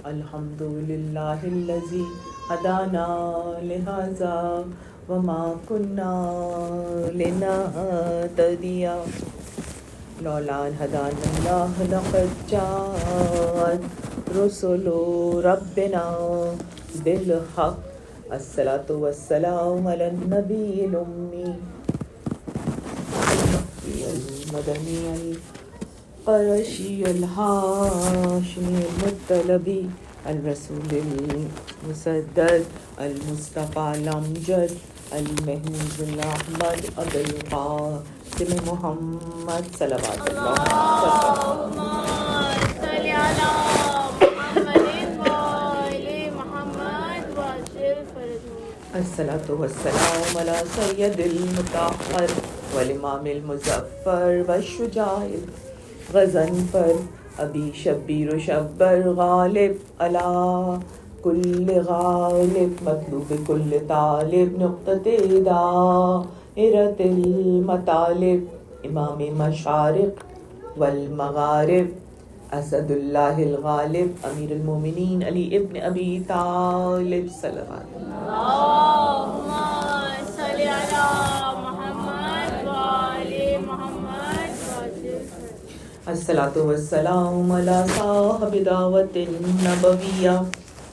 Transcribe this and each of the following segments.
الحمد للہ الذی ہدانا لہذا وما كنا لنهتدی لولا ان هدانا اللہ لقد جاءت رسل ربنا بالحق الصلاة والسلام علی النبی الأمی المدنی القرشی الہاشمی المطلبی الرسول المسدد المصطفى الامجد المحمود الاحمد ابو القاسم محمد صلوات اللہ الصلاة والسلام على سید المطہر والامام المظفر والشجاع الغضنفر ابی شبیر و شبر غالب علی کل غالب مطلوب کل طالب نقطۃ دائرۃ المطالب امام مشارق والمغارب اسد اللہ الغالب امیر المومنین علی ابن ابی طالب صلوات اللہم صلی علی محمد وآل محمد الصلاة والسلام علی صاحب دعوت النبویہ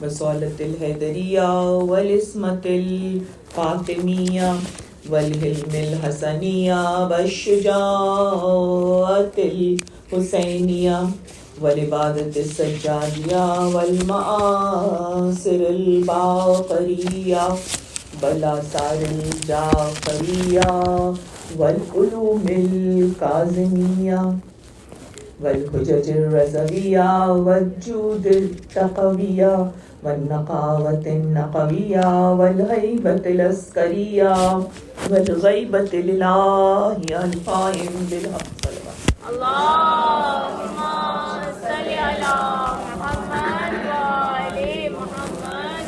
وصولة الحیدریہ والعصمت الفاطمیہ والحلم الحسنیہ والشجاعت الحسینیہ والعبادت السجادیہ والمآثر الباقریہ والآثار الجعفریہ والعلوم الکاظمیہ والحجج الرضویہ والجود التقویہ والنقاوة النقویہ والغیبۃ العسکریہ والغیبۃ للہ القائم بالحق اللہم صلی علی محمد وآل محمد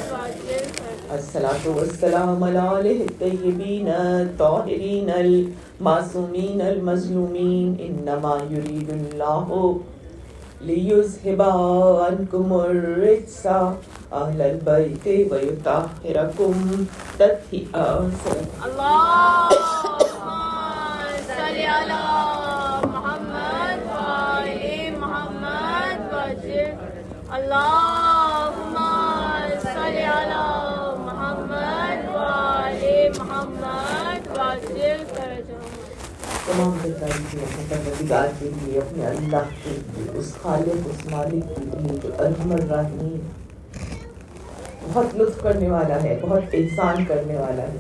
الصلاة والسلام علی آلہ الطیبین الطاہرین المعصومین المظلومین انما یرید اللہ لیذہب عنکم الرجس اہل البیت ویطہرکم تطہیرا اللہم صلی علی محمد وآل محمد اللہم صلی علی محمد وآل محمد تمام تعریفیں اپنے پروردگار کے لیے، اپنے اللہ کے لیے، اس خالق اس مالک کے لیے جو ارحم الراحمین، بہت لطف کرنے والا ہے، بہت احسان کرنے والا ہے۔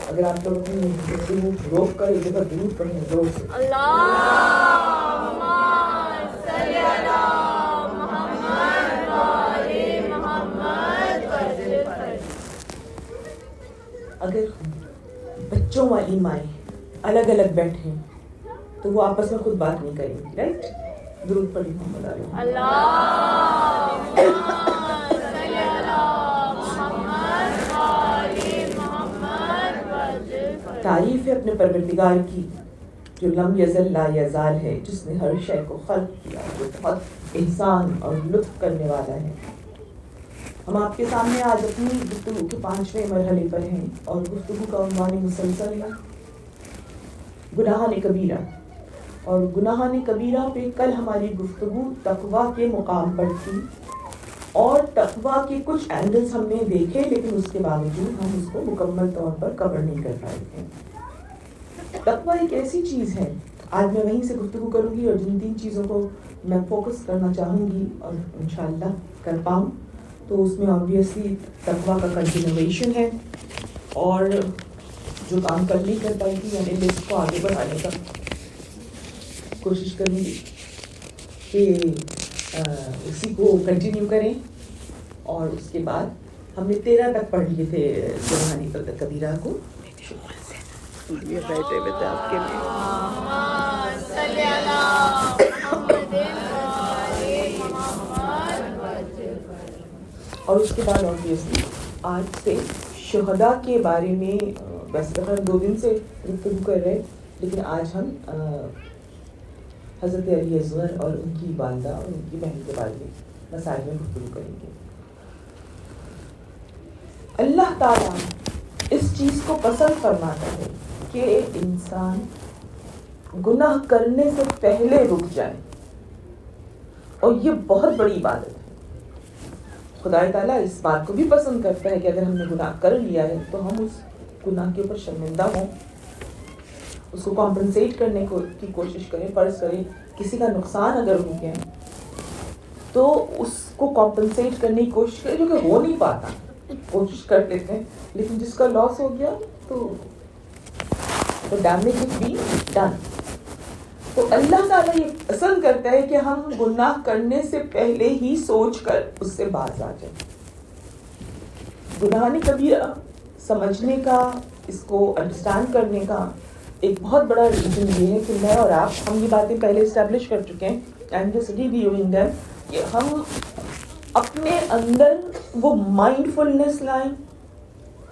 اگر آپ لوگ اپنی گفتگو روک کر ایک دفعہ درود پڑھیں زور سے، اللہم صلی علی محمد وآل محمد اگر بچوں والی مائیں الگ الگ بیٹھیں تو وہ آپس میں خود بات نہیں کریں گی، رائٹ؟ درود پڑھیں محمد علیہ اللہم صلی علی محمد وآل محمد تعریف ہے اپنے پروردگار کی جو لم یزل لا یزال ہے، جس نے ہر شے کو خلق کیا، جو بہت احسان اور لطف کرنے والا ہے۔ ہم آپ کے سامنے آج اپنی گفتگو کے 5ویں مرحلے پر ہیں اور گفتگو کا عنوان مسلسل ہے گناہان کبیرہ، اور گناہان کبیرہ پہ کل ہماری گفتگو تقویٰ کے مقام پر تھی اور تقویٰ کے کچھ اینگلز ہم نے دیکھے، لیکن اس کے باوجود ہم اس کو مکمل طور پر کور نہیں کر پائے تھے۔ تقویٰ ایک ایسی چیز ہے، آج میں وہیں سے گفتگو کروں گی اور جن 3 چیزوں کو میں فوکس کرنا چاہوں گی اور انشاءاللہ کر پاؤں تو اس میں آبویسلی تقویٰ کا کنٹینویشن ہے، اور جو کام کر نہیں کر پائی تھی یعنی لسٹ کو آگے بڑھانے کا کوشش کروں گی کہ اسی کو کنٹینیو کریں۔ اور اس کے بعد ہم نے 13 تک پڑھ لیے تھے گناہان کبیرہ کو، یہ بیٹھے ہوئے تھے آپ کے لیے۔ صلی علی محمد وآل محمد اور اس کے بعد آبویسلی آج سے شہداء کے بارے میں بس ہم 2 دن سے گفتگو کر رہے، لیکن آج ہم حضرت علی اصغر اور ان کی والدہ اور ان کی بہن کے بارے میں مسائل میں گفتگو کریں گے. اللہ تعالیٰ اس چیز کو پسند فرماتا ہے کہ انسان گناہ کرنے سے پہلے رک جائے, اور یہ بہت بڑی عبادت ہے. خدا تعالیٰ اس بات کو بھی پسند کرتا ہے کہ اگر ہم نے گناہ کر لیا ہے تو ہم اس گناہ کے اوپر شرمندہ ہوں, اس کو کمپنسیٹ کرنے کی کوشش کریں. فرض کریں کسی کا نقصان اگر ہو گیا تو اس کو کمپنسیٹ کرنے کی کوشش کریں, جو کہ ہو نہیں پاتا. کوشش کر لیتے ہیں لیکن جس کا لاس ہو گیا تو ڈیمیج از بین ڈن. تو اللہ تعالیٰ یہ پسند کرتا ہے کہ ہم گناہ کرنے سے پہلے ہی سوچ کر اس سے باز آ جائیں. گناہ کبیرہ سمجھنے کا, اس کو انڈرسٹینڈ کرنے کا ایک بہت بڑا ریزن یہ ہے کہ میں اور آپ, ہم یہ باتیں پہلے اسٹیبلش کر چکے ہیں, اینڈ جسٹ ریویوئنگ دیم, کہ ہم اپنے اندر وہ مائنڈ فلنس لائیں,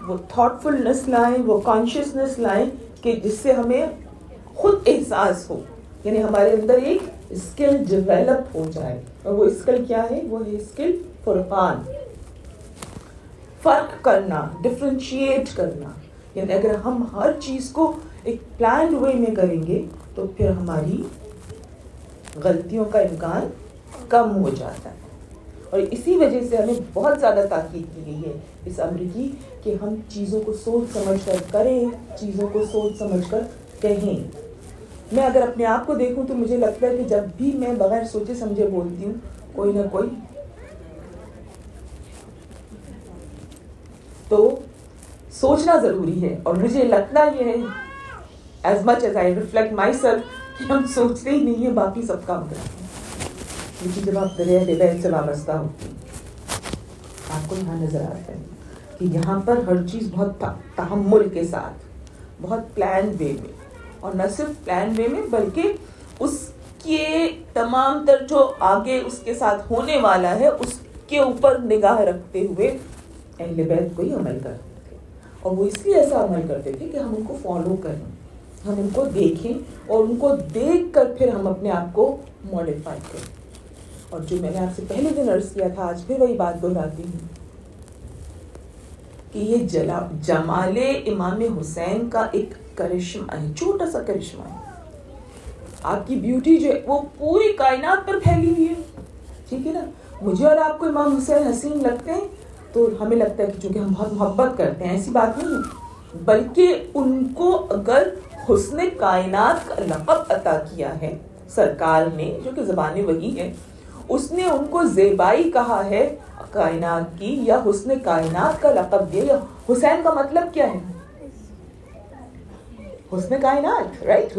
وہ تھاٹ فلنس لائیں, وہ کانشیسنس لائیں کہ جس سے ہمیں خود احساس ہو, یعنی ہمارے اندر ایک اسکل ڈیولپ ہو جائے. اور وہ اسکل کیا ہے؟ وہ ہے اسکل فرقان, فرق کرنا, ڈفرینشیٹ کرنا. یعنی اگر ہم ہر چیز کو ایک پلانڈ وے میں کریں گے تو پھر ہماری غلطیوں کا امکان کم ہو جاتا ہے. اور اسی وجہ سے ہمیں بہت زیادہ تاکید کی گئی ہے اس امر کی کہ ہم چیزوں کو سوچ سمجھ کر کریں, چیزوں کو سوچ سمجھ کر کہیں. میں اگر اپنے آپ کو دیکھوں تو مجھے لگتا ہے کہ جب بھی میں بغیر سوچے سمجھے بولتی ہوں, کوئی نہ کوئی تو سوچنا ضروری ہے. اور مجھے لگتا یہ ہے, as much as I reflect my self, کہ ہم سوچتے ہی نہیں ہیں, باقی سب کام کرتے ہیں. لیکن جب آپ دریا ہدایت سے وابستہ ہوتی ہیں, آپ کو یہاں نظر آتا ہے کہ یہاں پر ہر چیز بہت تحمل کے ساتھ, بہت پلان وے میں, اور نہ صرف پلان وے میں بلکہ اس کے تمام تر جو آگے اس کے ساتھ ہونے والا ہے اس کے اوپر نگاہ رکھتے ہوئے اہل بیت کو ہی عمل کرتے تھے. اور وہ اس لیے ایسا عمل کرتے تھے کہ ہم ان کو فالو کریں, ہم ان کو دیکھیں, اور ان کو دیکھ کر پھر ہم اپنے آپ کو ماڈیفائی کریں. اور جو میں نے آپ سے پہلے دن عرض کیا تھا, آج پھر وہی بات دہراتی ہوں کہ یہ جمال امام حسین کا ایک کرشمہ ہے, چھوٹا سا کرشمہ ہے. آپ کی بیوٹی جو ہے وہ پوری کائنات پر پھیلی ہوئی ہے, ٹھیک ہے نا. مجھے اور آپ کو امام حسین حسین لگتے ہیں تو ہمیں لگتا ہے کہ چونکہ ہم بہت محبت کرتے ہیں, ایسی بات نہیں ہے. بلکہ ان کو اگر حسن کائنات کا لقب عطا کیا ہے سرکار نے, جو کہ زبان وحی ہے, اس نے ان کو زیبائی کہا ہے کائنات کی, یا حسن کائنات کا لقب دیا. یا حسین کا مطلب کیا ہے؟ حسن کائنات, رائٹ.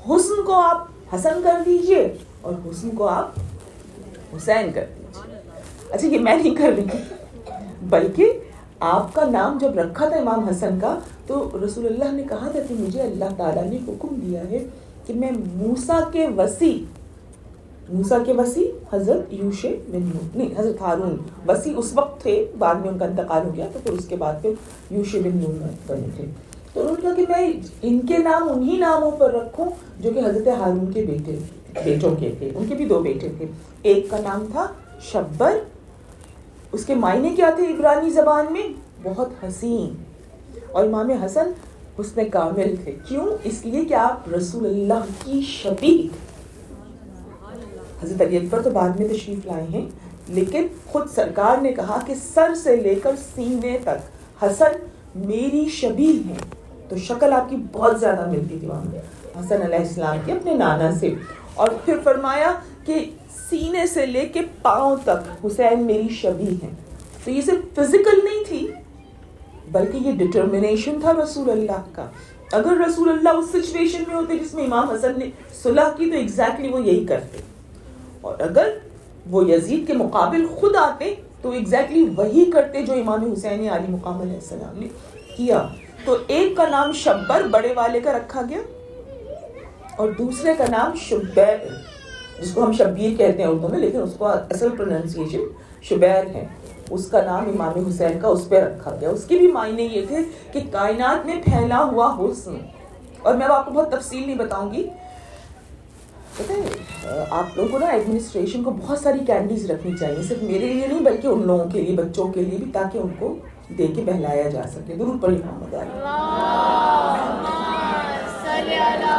حسن کو آپ حسن کر دیجئے اور حسن کو آپ حسین کر دیجئے. اچھا, یہ میں نہیں کر رہی, بلکہ آپ کا نام جب رکھا تھا امام حسن کا تو رسول اللہ نے کہا تھا کہ مجھے اللہ تعالیٰ نے حکم دیا ہے کہ میں موسیٰ کے وصی حضرت یوشع بن نون, نہیں حضرت ہارون, وصی اس وقت تھے, بعد میں ان کا انتقال ہو گیا تو پھر اس کے بعد پھر یوشع بن نون بنے تھے. تو انہوں نے کہا کہ میں ان کے نام انہی ناموں پر رکھوں جو کہ حضرت ہارون کے بیٹوں کے تھے. ان کے بھی 2 بیٹے تھے, ایک کا نام تھا شبر, اس کے معنی کیا تھے عبرانی زبان میں؟ بہت حسین. اور امام حسن حسن کامل تھے. کیوں؟ اس لیے کہ آپ رسول اللہ کی شبیہ تھے. حضرت علی اکبر تو بعد میں تشریف لائے ہیں, لیکن خود سرکار نے کہا کہ سر سے لے کر سینے تک حسن میری شبیہ ہیں. تو شکل آپ کی بہت زیادہ ملتی تھی وہاں حسن علیہ السلام کی اپنے نانا سے. اور پھر فرمایا کہ سینے سے لے کے پاؤں تک حسین میری شبیہ ہیں. تو یہ صرف فزیکل نہیں تھی بلکہ یہ ڈٹرمنیشن تھا رسول اللہ کا. اگر رسول اللہ اس سچویشن میں ہوتے جس میں امام حسن نے صلح کی تو ایگزیکٹلی وہ یہی کرتے, اور اگر وہ یزید کے مقابل خود آتے تو ایگزیکٹلی وہی کرتے جو امام حسین علی مقام علیہ السلام نے کیا. تو ایک کا نام شبر بڑے والے کا رکھا گیا, اور دوسرے کا نام شبیر, جس کو ہم شبیر کہتے ہیں اردو میں, لیکن اس کو اصل پروننسیشن شبیر ہے. اس کا نام امام حسین کا اس پہ رکھا گیا. اس کے بھی معنی یہ تھے کہ کائنات میں پھیلا ہوا حسن. اور میں آپ کو بہت تفصیل نہیں بتاؤں گی, پتہ ہے آپ لوگوں کو نا ایڈمنسٹریشن کو بہت ساری کینڈیز رکھنی چاہیے, صرف میرے لیے نہیں بلکہ ان لوگوں کے لیے, بچوں کے لیے بھی, تاکہ ان کو دے کے بہلایا جا سکے. درود پڑھیے محمد علی. اللہم صلی علی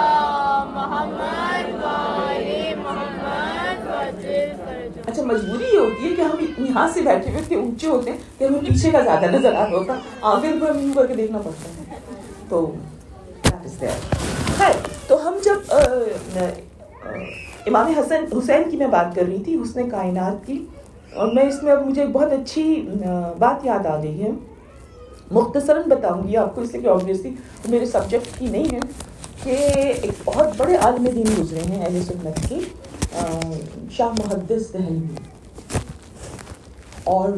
محمد وآل محمد وعجل فرجہ. اچھا مجبوری یہ ہوتی ہے کہ ہم یہاں سے بیٹھے ہوئے اتنے اونچے ہوتے ہیں کہ ہمیں پیچھے کا زیادہ نظر آ رہا ہوتا, آگے پر منہ کر کے دیکھنا پڑتا ہے. تو خیر, تو ہم جب امام حسین کی میں بات کر رہی تھی, حسن کائنات کی, اور میں اس میں اب مجھے بہت اچھی بات یاد آ گئی ہے, مختصراً بتاؤں گی آپ کو, اس لیے کہ آبویسلی میرے سبجیکٹ کی نہیں ہے, کہ ایک بہت بڑے عالم دین گزرے ہیں اہل سنت کے, شاہ محدث دہلوی, اور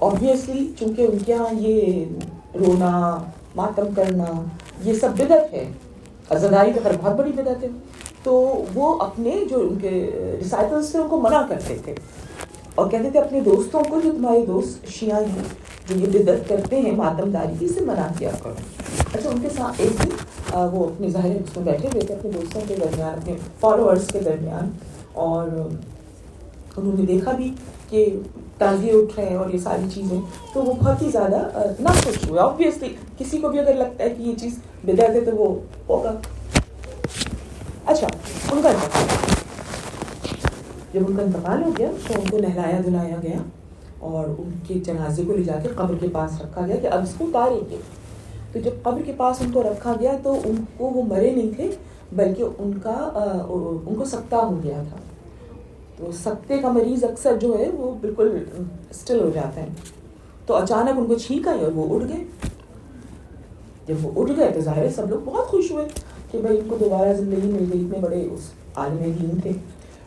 آبویسلی چونکہ ان کے ہاں یہ رونا ماتم کرنا یہ سب بدعت ہے, عزاداری تو خیر بہت بڑی بدعت ہے, تو وہ اپنے جو ان کے ڈسائپلس تھے ان کو منع کرتے تھے اور کہتے تھے اپنے دوستوں کو, جو تمہارے دوست شیعہ ہیں جو یہ بدعت کرتے ہیں ماتم داری کی, سے منع کیا کرو. اچھا ان کے ساتھ ایک دن وہ اپنے ظاہر اس میں بیٹھے ہوئے تھے اپنے دوستوں کے درمیان, اپنے فالوورس کے درمیان, اور انہوں نے دیکھا بھی کہ تازیے اٹھ رہے ہیں اور یہ ساری چیزیں, تو وہ بہت ہی زیادہ ناخوش ہوئے. آبویسلی کسی کو بھی اگر لگتا ہے کہ یہ چیز بدعت ہے تو وہ ہوگا. اچھا ان کا انتقال, جب ان کا انتقال ہو گیا تو ان کو نہلایا دھلایا گیا اور ان کے جنازے کو لے جا کے قبر کے پاس رکھا گیا کہ اب اس کو اتاریں گے. تو جب قبر کے پاس ان کو رکھا گیا تو ان کو وہ مرے نہیں تھے, بلکہ ان کو سکتہ ہو گیا تھا. تو سکتے کا مریض اکثر جو ہے وہ بالکل اسٹل ہو جاتا ہے. تو اچانک ان کو چھینک آئی اور وہ اڑ گئے. جب وہ اڑ گئے تو ظاہر سب لوگ بہت خوش ہوئے کہ بھائی ان کو دوبارہ زندگی مل گئی, اتنے بڑے اس عالم دین تھے.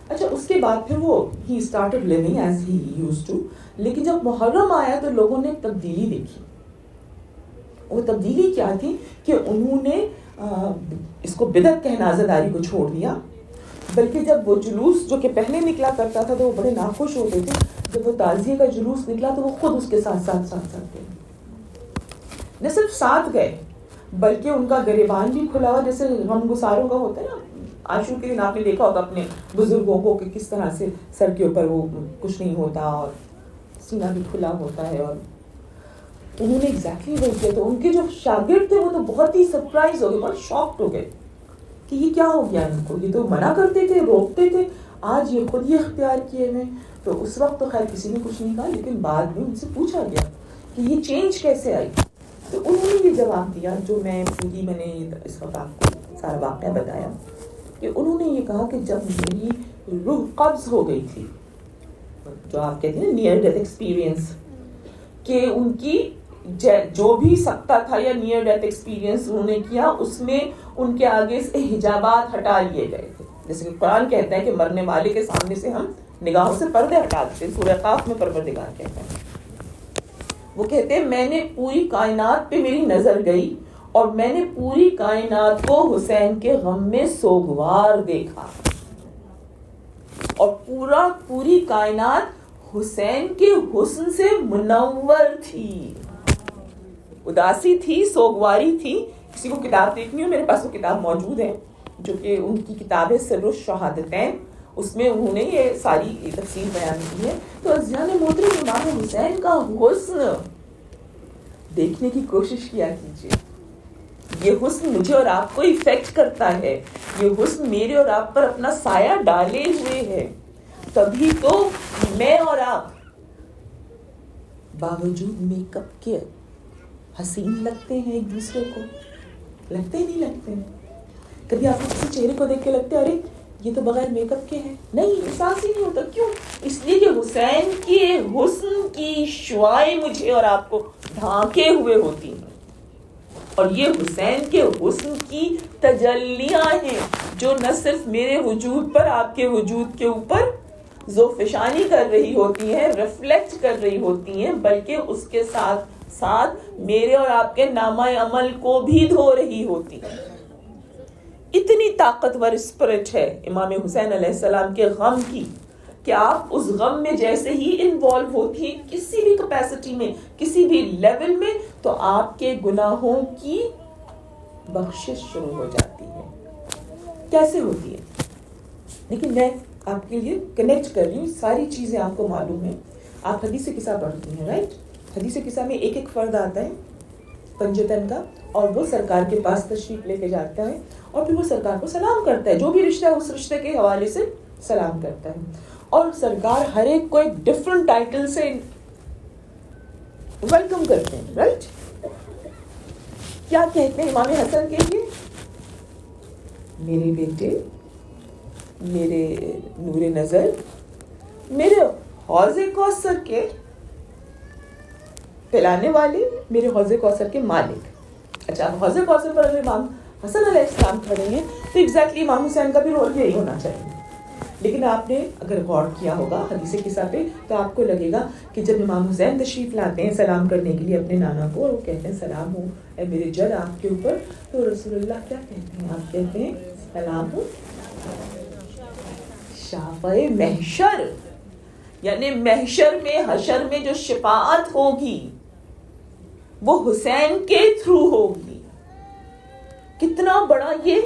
اچھا اس کے بعد پھر وہ ہی started living as he used to, لیکن جب محرم آیا تو لوگوں نے تبدیلی دیکھی. وہ تبدیلی کیا تھی کہ انہوں نے اس کو بدعت کہنا عزاداری کو چھوڑ دیا, بلکہ جب وہ جلوس جو کہ پہلے نکلا کرتا تھا تو وہ بڑے ناخوش ہوتے تھے, جب وہ تعزیے کا جلوس نکلا تو وہ خود اس کے ساتھ گئے. نہ صرف ساتھ گئے بلکہ ان کا گریبان بھی کھلا ہوا, جیسے غم گساروں کا ہوتا ہے نا. عاشور کے دن آپ نے دیکھا ہوگا اپنے بزرگوں کو کہ کس طرح سے سر کے اوپر وہ کچھ نہیں ہوتا اور سینہ بھی کھلا ہوتا ہے, اور انہوں نے ایگزیکٹلی وہ کیا. تو ان کے جو شاگرد تھے وہ تو بہت ہی سرپرائز ہو گئے, بہت شاکڈ ہو گئے کہ یہ کیا ہو گیا ان کو, یہ تو منع کرتے تھے, روکتے تھے, آج یہ خود ہی اختیار کیے ہوئے. تو اس وقت تو خیر کسی نے کچھ نہیں کہا, لیکن بعد میں ان سے پوچھا گیا کہ یہ چینج کیسے آئی. تو انہوں نے یہ جواب دیا جو میں نے اس وقت آپ کو سارا واقعہ بتایا, کہ انہوں نے یہ کہا کہ جب میری روح قبض ہو گئی تھی, جو آپ کہتے ہیں نیئر ڈیتھ ایکسپیرینس, کہ ان کی جو بھی سکتا تھا یا نیئر ڈیتھ ایکسپیرینس انہوں نے کیا, اس میں ان کے آگے سے حجابات ہٹا لیے گئے تھے. جیسے کہ قرآن کہتا ہے کہ مرنے والے کے سامنے سے ہم نگاہوں سے پردے ہٹا دیتے ہیں, سورہ قاف میں پروردگار کہتا ہے. وہ کہتے ہیں میں نے پوری کائنات پہ میری نظر گئی اور میں نے پوری کائنات کو حسین کے غم میں سوگوار دیکھا, اور پوری کائنات حسین کے حسن سے منور تھی. اداسی تھی, سوگواری تھی. کسی کو کتاب دیکھنی ہو, میرے پاس وہ کتاب موجود ہے جو کہ ان کی کتاب ہے سر الشہادتین, اس میں انہوں نے یہ ساری تفصیل بیان کی ہے. تو عزیزان محترم, امام حسین کا حسن دیکھنے کی کوشش کیا کیجیے. یہ حسن مجھے اور آپ کو افیکٹ کرتا ہے, یہ حسن میرے اور آپ پر اپنا سایہ ڈالے ہوئے ہے. تبھی تو میں اور آپ باوجود میک اپ کے حسین لگتے ہیں ایک دوسرے کو, لگتے ہی نہیں لگتے ہیں. کبھی آپ کو کسی چہرے کو دیکھ کے لگتے ہیں ارے یہ تو بغیر میک اپ کے ہے, نہیں, احساس ہی نہیں ہوتا. کیوں؟ اس لیے کہ حسین کے حسن کی شعائیں مجھے اور آپ کو ڈھانکے ہوئے ہوتی ہیں, اور یہ حسین کے حسن کی تجلیاں ہیں جو نہ صرف میرے وجود پر, آپ کے وجود کے اوپر ذوفشانی کر رہی ہوتی ہیں, ریفلیکٹ کر رہی ہوتی ہیں, بلکہ اس کے ساتھ ساتھ میرے اور آپ کے نامہ عمل کو بھی دھو رہی ہوتی ہیں. اتنی طاقتور اسپرٹ ہے امام حسین علیہ السلام کے غم کی کہ آپ اس غم میں جیسے ہی انوالو ہوتی ہیں کسی بھی کیپیسٹی میں, کسی بھی لیول میں, تو آپ کے گناہوں کی بخشش شروع ہو جاتی ہے. کیسے ہوتی ہے؟ لیکن میں آپ کے لیے کنیکٹ کر رہی ہوں، ساری چیزیں آپ کو معلوم ہیں. آپ حدیث قصہ پڑھتی ہیں رائٹ؟ حدیث قصہ میں ایک ایک فرد آتا ہے پنجتن کا، اور وہ سرکار کے پاس تشریف لے کے جاتا ہے اور پھر وہ سرکار کو سلام کرتا ہے، جو بھی رشتہ ہے اس رشتے کے حوالے سے سلام کرتا ہے. اور سرکار ہر ایک کو ایک ڈفرنٹ ٹائٹل سے ویلکم کرتے ہیں رائٹ. کیا کہتے ہیں امام حسن کے لیے؟ میرے بیٹے، میرے نور نظر، میرے حوض کوثر کے پلانے والے، میرے حوض کوثر کے مالک. اچھا، حوض کوثر پر اگر امام حسن علیہ السلام کھڑے ہیں تو ایگزیکٹلی امام حسین کا بھی رول یہی ہونا چاہیے. لیکن آپ نے اگر غور کیا ہوگا حدیث قصہ پہ تو آپ کو لگے گا کہ جب امام حسین تشریف لاتے ہیں سلام کرنے کے لیے اپنے نانا کو، اور وہ کہتے ہیں سلام ہو اے میرے جد آپ کے اوپر، تو رسول اللہ کیا کہتے ہیں؟ آپ کہتے ہیں سلام ہو شافع محشر، یعنی محشر میں، حشر میں جو شفاعت ہوگی وہ حسین کے تھرو ہوگی. کتنا بڑا یہ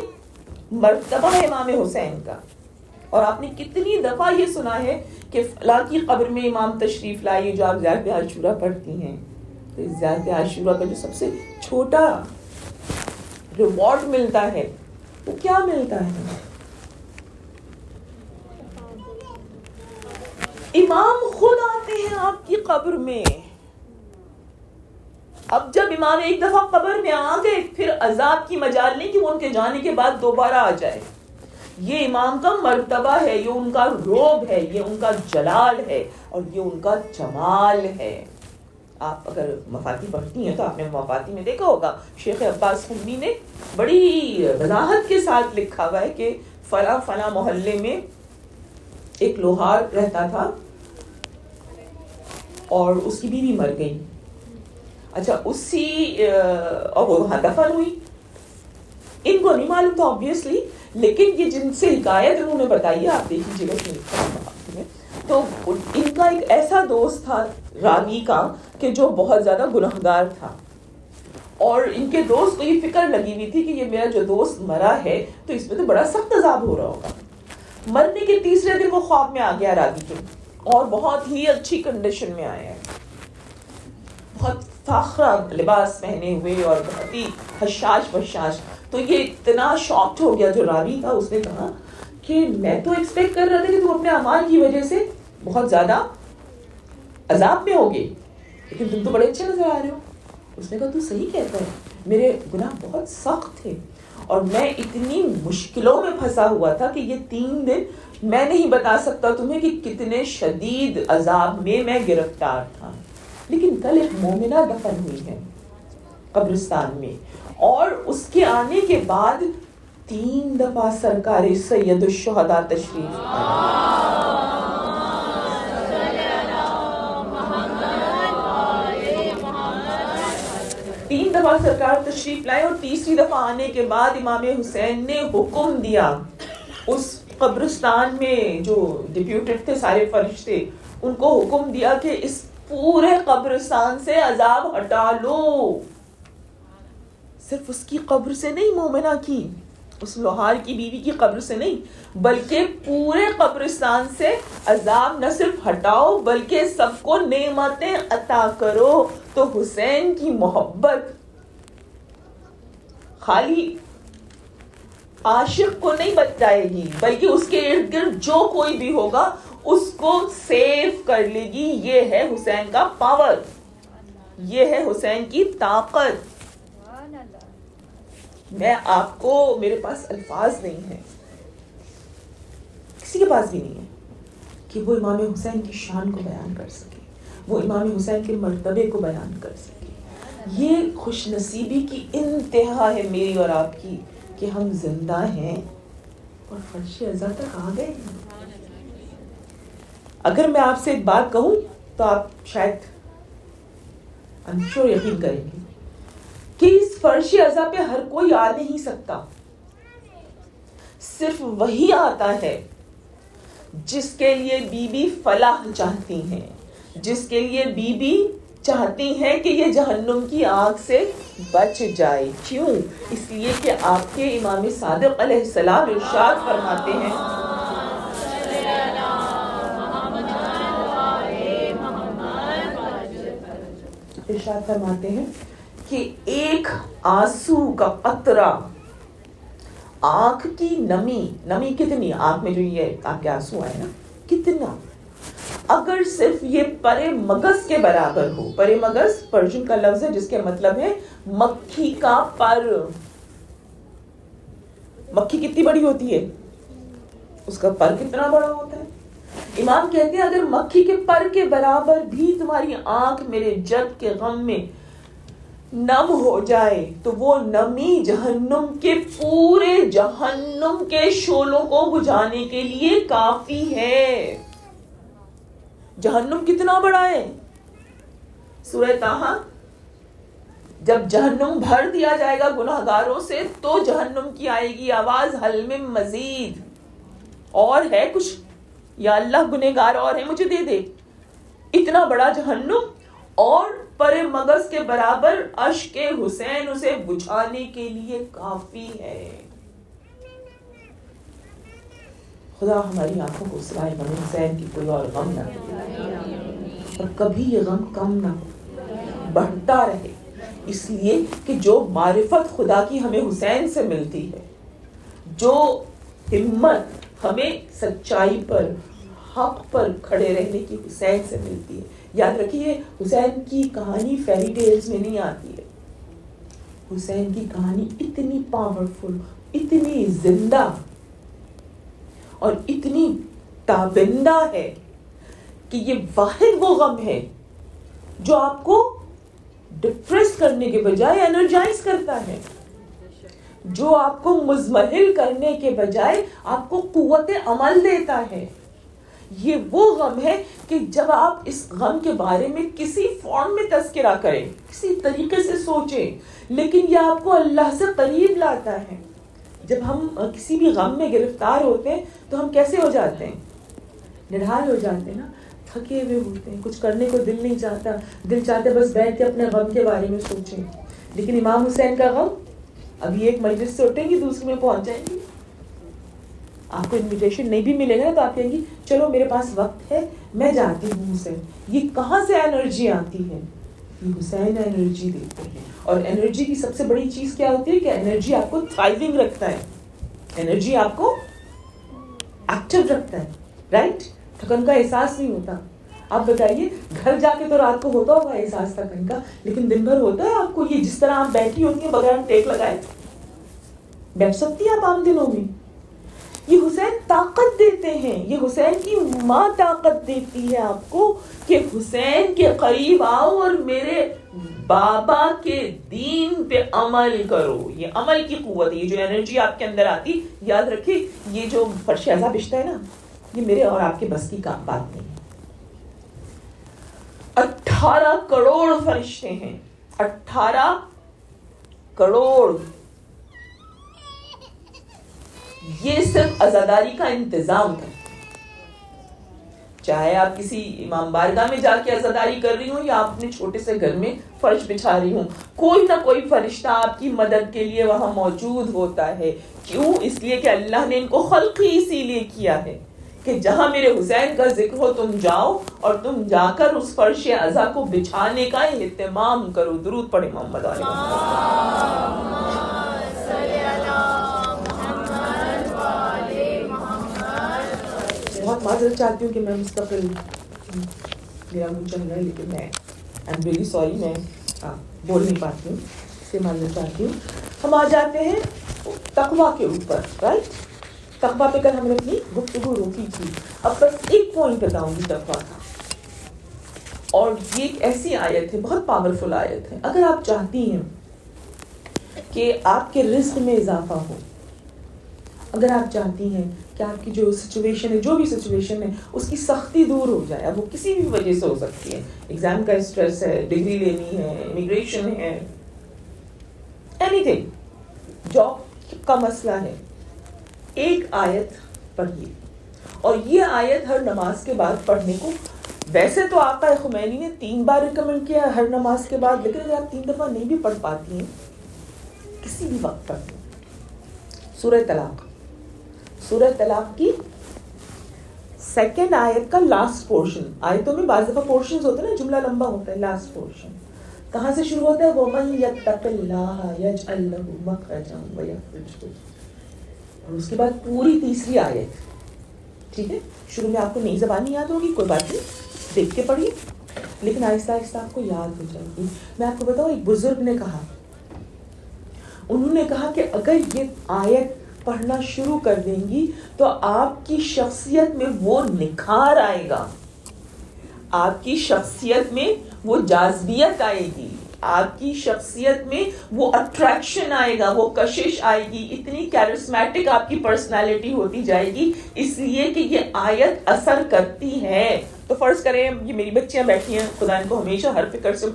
مرتبہ ہے امام حسین کا. اور آپ نے کتنی دفعہ یہ سنا ہے کہ فلاں کی قبر میں امام تشریف لائیے. جو آپ زیارت عاشورہ پڑھتی ہیں تو زیارت عاشورہ کا جو سب سے چھوٹا ریوارڈ ملتا ہے وہ کیا ملتا ہے؟ امام خود آتے ہیں آپ کی قبر میں. اب جب امام ایک دفعہ قبر میں آ گئے پھر عذاب کی مجال نہیں کہ وہ ان کے جانے کے بعد دوبارہ آ جائے. یہ امام کا مرتبہ ہے، یہ ان کا روب ہے، یہ ان کا جلال ہے اور یہ ان کا جمال ہے. آپ اگر مفاتی پڑھتی ہیں تو آپ نے مفاتی میں دیکھا ہوگا شیخ عباس خمی نے بڑی وضاحت کے ساتھ لکھا ہوا ہے کہ فلاں فلاں محلے میں ایک لوہار رہتا تھا اور اس کی بیوی مر گئی. اچھا، اسی اور وہ وہاں دفن ہوئی. ان کو نہیں معلوم تھا آبویسلی، لیکن یہ جن سے حکایت انہوں نے بتائی ہے آپ دیکھ لیجیے گا. تو ان کا ایک ایسا دوست تھا راوی کا کہ جو بہت زیادہ گنہگار تھا، اور ان کے دوست کو یہ فکر لگی ہوئی تھی کہ یہ میرا جو دوست مرا ہے تو اس میں تو بڑا سخت عذاب ہو رہا ہوگا. مرنے کے تیسرے دن وہ خواب میں آ گیا راوی کے، اور بہت ہی اچھی کنڈیشن میں آیا ہے، بہت فاخرہ لباس پہنے ہوئے اور بہت ہی حشاش بشاش. تو یہ اتنا شاکڈ ہو گیا جو راوی تھا، اس نے کہا کہ میں تو ایکسپیکٹ کر رہا تھا کہ تم اپنے اعمال کی وجہ سے بہت زیادہ عذاب میں ہوگے، لیکن تم تو بڑے اچھے نظر آ رہے ہو. اس نے کہا تو صحیح کہتا ہے، میرے گناہ بہت سخت تھے اور میں اتنی مشکلوں میں پھنسا ہوا تھا کہ یہ 3 دن میں نہیں بتا سکتا تمہیں کہ کتنے شدید عذاب میں گرفتار تھا. لیکن کل ایک مومنہ دفن ہوئی ہے قبرستان میں، اور اس کے آنے کے بعد 3 دفعہ سرکار سید الشہداء تشریف لائے. 3 دفعہ سرکار تشریف لائے، اور تیسری دفعہ آنے کے بعد امام حسین نے حکم دیا اس قبرستان میں جو ڈپیوٹڈ تھے سارے فرشتے، ان کو حکم دیا کہ اس پورے قبرستان سے عذاب ہٹا لو. صرف اس کی قبر سے نہیں، مومنہ کی، اس لوہار کی بیوی کی قبر سے نہیں، بلکہ پورے قبرستان سے عذاب نہ صرف ہٹاؤ بلکہ سب کو نعمتیں عطا کرو. تو حسین کی محبت خالی عاشق کو نہیں بچ جائے گی بلکہ اس کے ارد گرد جو کوئی بھی ہوگا اس کو سیو کر لے گی. یہ ہے حسین کا پاور، یہ ہے حسین کی طاقت. میں آپ کو، میرے پاس الفاظ نہیں ہیں، کسی کے پاس بھی نہیں ہے کہ وہ امام حسین کی شان کو بیان کر سکے، وہ امام حسین کے مرتبے کو بیان کر سکے. یہ خوش نصیبی کی انتہا ہے میری اور آپ کی کہ ہم زندہ ہیں اور فرش ازا تک آ گئے ہیں. اگر میں آپ سے ایک بات کہوں تو آپ شاید یقین کریں گے کہ اس فرش ازا پہ ہر کوئی آ نہیں سکتا. صرف وہی آتا ہے جس کے لیے بی بی فلاح چاہتی ہیں، جس کے لیے بی بی چاہتی ہیں کہ یہ جہنم کی آگ سے بچ جائے. کیوں؟ اس لیے کہ آپ کے امام صادق علیہ السلام ارشاد فرماتے ہیں ارشاد فرماتے ہیں کہ ایک آنسو کا قطرہ، آنکھ کی نمی کتنی، آنکھ میں جو یہ آپ کے آنسو آئے نا کتنا، اگر صرف یہ پرے مغز کے برابر ہو. پرے مغز پرشین کا لفظ ہے جس کے مطلب ہے مکھی کا پر. مکھی کتنی بڑی ہوتی ہے، اس کا پر کتنا بڑا ہوتا ہے. امام کہتے ہیں اگر مکھی کے پر کے برابر بھی تمہاری آنکھ میرے جد کے غم میں نم ہو جائے تو وہ نمی جہنم کے پورے جہنم کے شعلوں کو بجھانے کے لیے کافی ہے. جہنم کتنا بڑا ہے. سورہ طٰہٰ جب جہنم بھر دیا جائے گا گناہگاروں سے تو جہنم کی آئے گی آواز حل من مزید، اور ہے کچھ یا اللہ گنہگار اور ہے مجھے دے دے. اتنا بڑا جہنم اور پر مغز کے برابر اشک حسین اسے بجھانے کے لیے کافی ہے. خدا ہماری آنکھوں کو سوائے غم حسین کی کوئی اور غم نہ دے، اور کبھی یہ غم کم نہ ہو، بڑھتا رہے. اس لیے کہ جو معرفت خدا کی ہمیں حسین سے ملتی ہے، جو ہمت ہمیں سچائی پر حق پر کھڑے رہنے کی حسین سے ملتی ہے. یاد رکھیے حسین کی کہانی فیری ٹیلز میں نہیں آتی ہے. حسین کی کہانی اتنی پاورفل، اتنی زندہ اور اتنی تابندہ ہے کہ یہ واحد وہ غم ہے جو آپ کو ڈپریس کرنے کے بجائے انرجائز کرتا ہے، جو آپ کو مزمحل کرنے کے بجائے آپ کو قوت عمل دیتا ہے. یہ وہ غم ہے کہ جب آپ اس غم کے بارے میں کسی فارم میں تذکرہ کریں، کسی طریقے سے سوچیں، لیکن یہ آپ کو اللہ سے قریب لاتا ہے. جب ہم کسی بھی غم میں گرفتار ہوتے ہیں تو ہم کیسے ہو جاتے ہیں؟ نڈھال ہو جاتے ہیں نا، تھکے ہوئے ہوتے ہیں، کچھ کرنے کو دل نہیں چاہتا، دل چاہتے بس بیٹھ کے اپنے غم کے بارے میں سوچیں. لیکن امام حسین کا غم، ابھی ایک مجلس سے اٹھیں گی دوسری میں پہنچ جائیں گی. آپ کو انویٹیشن نہیں بھی ملے گا تو آپ کہیں گی چلو میرے پاس وقت ہے میں جاتی ہوں حسین. یہ کہاں سے انرجی آتی ہے؟ یہ حسین انرجی دیتے ہیں. اور انرجی کی سب سے بڑی چیز کیا ہوتی ہے کہ انرجی آپ کو تھرائیونگ رکھتا ہے، انرجی آپ کو ایکٹیو رکھتا ہے، رائٹ؟ تھکن کا احساس نہیں ہوتا. آپ بتائیے گھر جا کے تو رات کو ہوتا ہوگا احساس تھکن کا، لیکن دن بھر ہوتا ہے آپ کو یہ جس طرح آپ بیٹھی ہوتی ہیں بغیر ٹیک لگائے؟ بیٹھ سکتی ہیں آپ عام دنوں میں؟ یہ حسین طاقت دیتے ہیں، یہ حسین کی ماں طاقت دیتی ہے آپ کو کہ حسین کے قریب آؤ اور میرے بابا کے دین پہ عمل کرو. یہ عمل کی قوت، یہ جو انرجی آپ کے اندر آتی، یاد رکھیے یہ جو فرش اعضا بچتا ہے نا، یہ میرے اور آپ کے بس کی بات نہیں ہے. 18 کروڑ فرشتے ہیں، 18 کروڑ. یہ صرف عزاداری کا انتظام کرتے ہیں. چاہے آپ کسی امام بارگاہ میں جا کے عزاداری کر رہی ہوں یا آپ اپنے چھوٹے سے گھر میں فرش بچھا رہی ہوں، کوئی نہ کوئی فرشتہ آپ کی مدد کے لیے وہاں موجود ہوتا ہے. کیوں؟ اس لیے کہ اللہ نے ان کو خلق ہی اسی لیے کیا ہے کہ جہاں میرے حسین کا ذکر ہو تم جاؤ اور تم جا کر اس فرش عزا کو بچھانے کا اہتمام کرو. درود پڑھے محمد علیہ وسلم. بہت معذرت چاہتی ہوں کہ میں مستقل میرا منہ چل رہا ہے، لیکن میں آئی ایم ریئلی سوری، میں بول نہیں پاتی ہوں، اس سے معذرت چاہتی ہوں. ہم آ جاتے ہیں تقویٰ کے اوپر، رائٹ؟ تقویٰ پہ کل ہم نے اپنی گفتگو روکی تھی. اب بس ایک پوائنٹ بتاؤں گی تقویٰ کا، اور یہ ایک ایسی آیت ہے، بہت پاورفل آیت ہے. اگر آپ چاہتی ہیں کہ آپ کے رزق میں اضافہ ہو، اگر آپ چاہتی ہیں کہ آپ کی جو سچویشن ہے، جو بھی سچویشن ہے، اس کی سختی دور ہو جائے، اب وہ کسی بھی وجہ سے ہو سکتی ہے، ایگزام کا اسٹریس ہے، ڈگری لینی ہے، امیگریشن ہے، اینی تھنگ، جاب کا مسئلہ ہے، ایک آیت پڑھیے. اور یہ آیت ہر نماز کے بعد پڑھنے کو، ویسے تو آقا خمینی نے 3 بار ریکمینڈ کیا ہر نماز کے بعد، لیکن اگر آپ 3 دفعہ نہیں بھی پڑھ پاتی ہیں کسی بھی وقت پڑھیں. سورہ طلاق، سورہ طلاق کی 2nd آیت کا لاسٹ پورشن. آیتوں میں بعض دفعہ پورشنز ہوتے ہیں نا، جملہ لمبا ہوتا ہے، لاسٹ پورشن کہاں سے شروع ہوتا ہے؟ وَمَن يَتَّقِ اللَّهَ يَجْعَل لَّهُ مَخْرَجًا وَيَخْرِجْهُ. اور اس کے بعد پوری تیسری آیت. ٹھیک ہے، شروع میں آپ کو نئی زبان نہیں یاد ہوگی، کوئی بات نہیں، دیکھ کے پڑھیے، لیکن آہستہ آہستہ آپ کو یاد ہو جائے گی. میں آپ کو بتاؤں، ایک بزرگ نے کہا، انہوں نے کہا کہ اگر یہ آیت پڑھنا شروع کر دیں گی تو آپ کی شخصیت میں وہ نکھار آئے گا، آپ کی شخصیت میں وہ جاذبیت آئے گی، آپ کی شخصیت میں وہ اٹریکشن آئے گا، وہ کشش آئے گی، اتنی کیرسمیٹک آپ کی پرسنالٹی ہوتی جائے گی، اس لیے کہ یہ آیت اثر کرتی ہے. تو فرض کریں یہ میری بچیاں بیٹھی ہیں، خدا ان کو ہمیشہ ہر فکر سے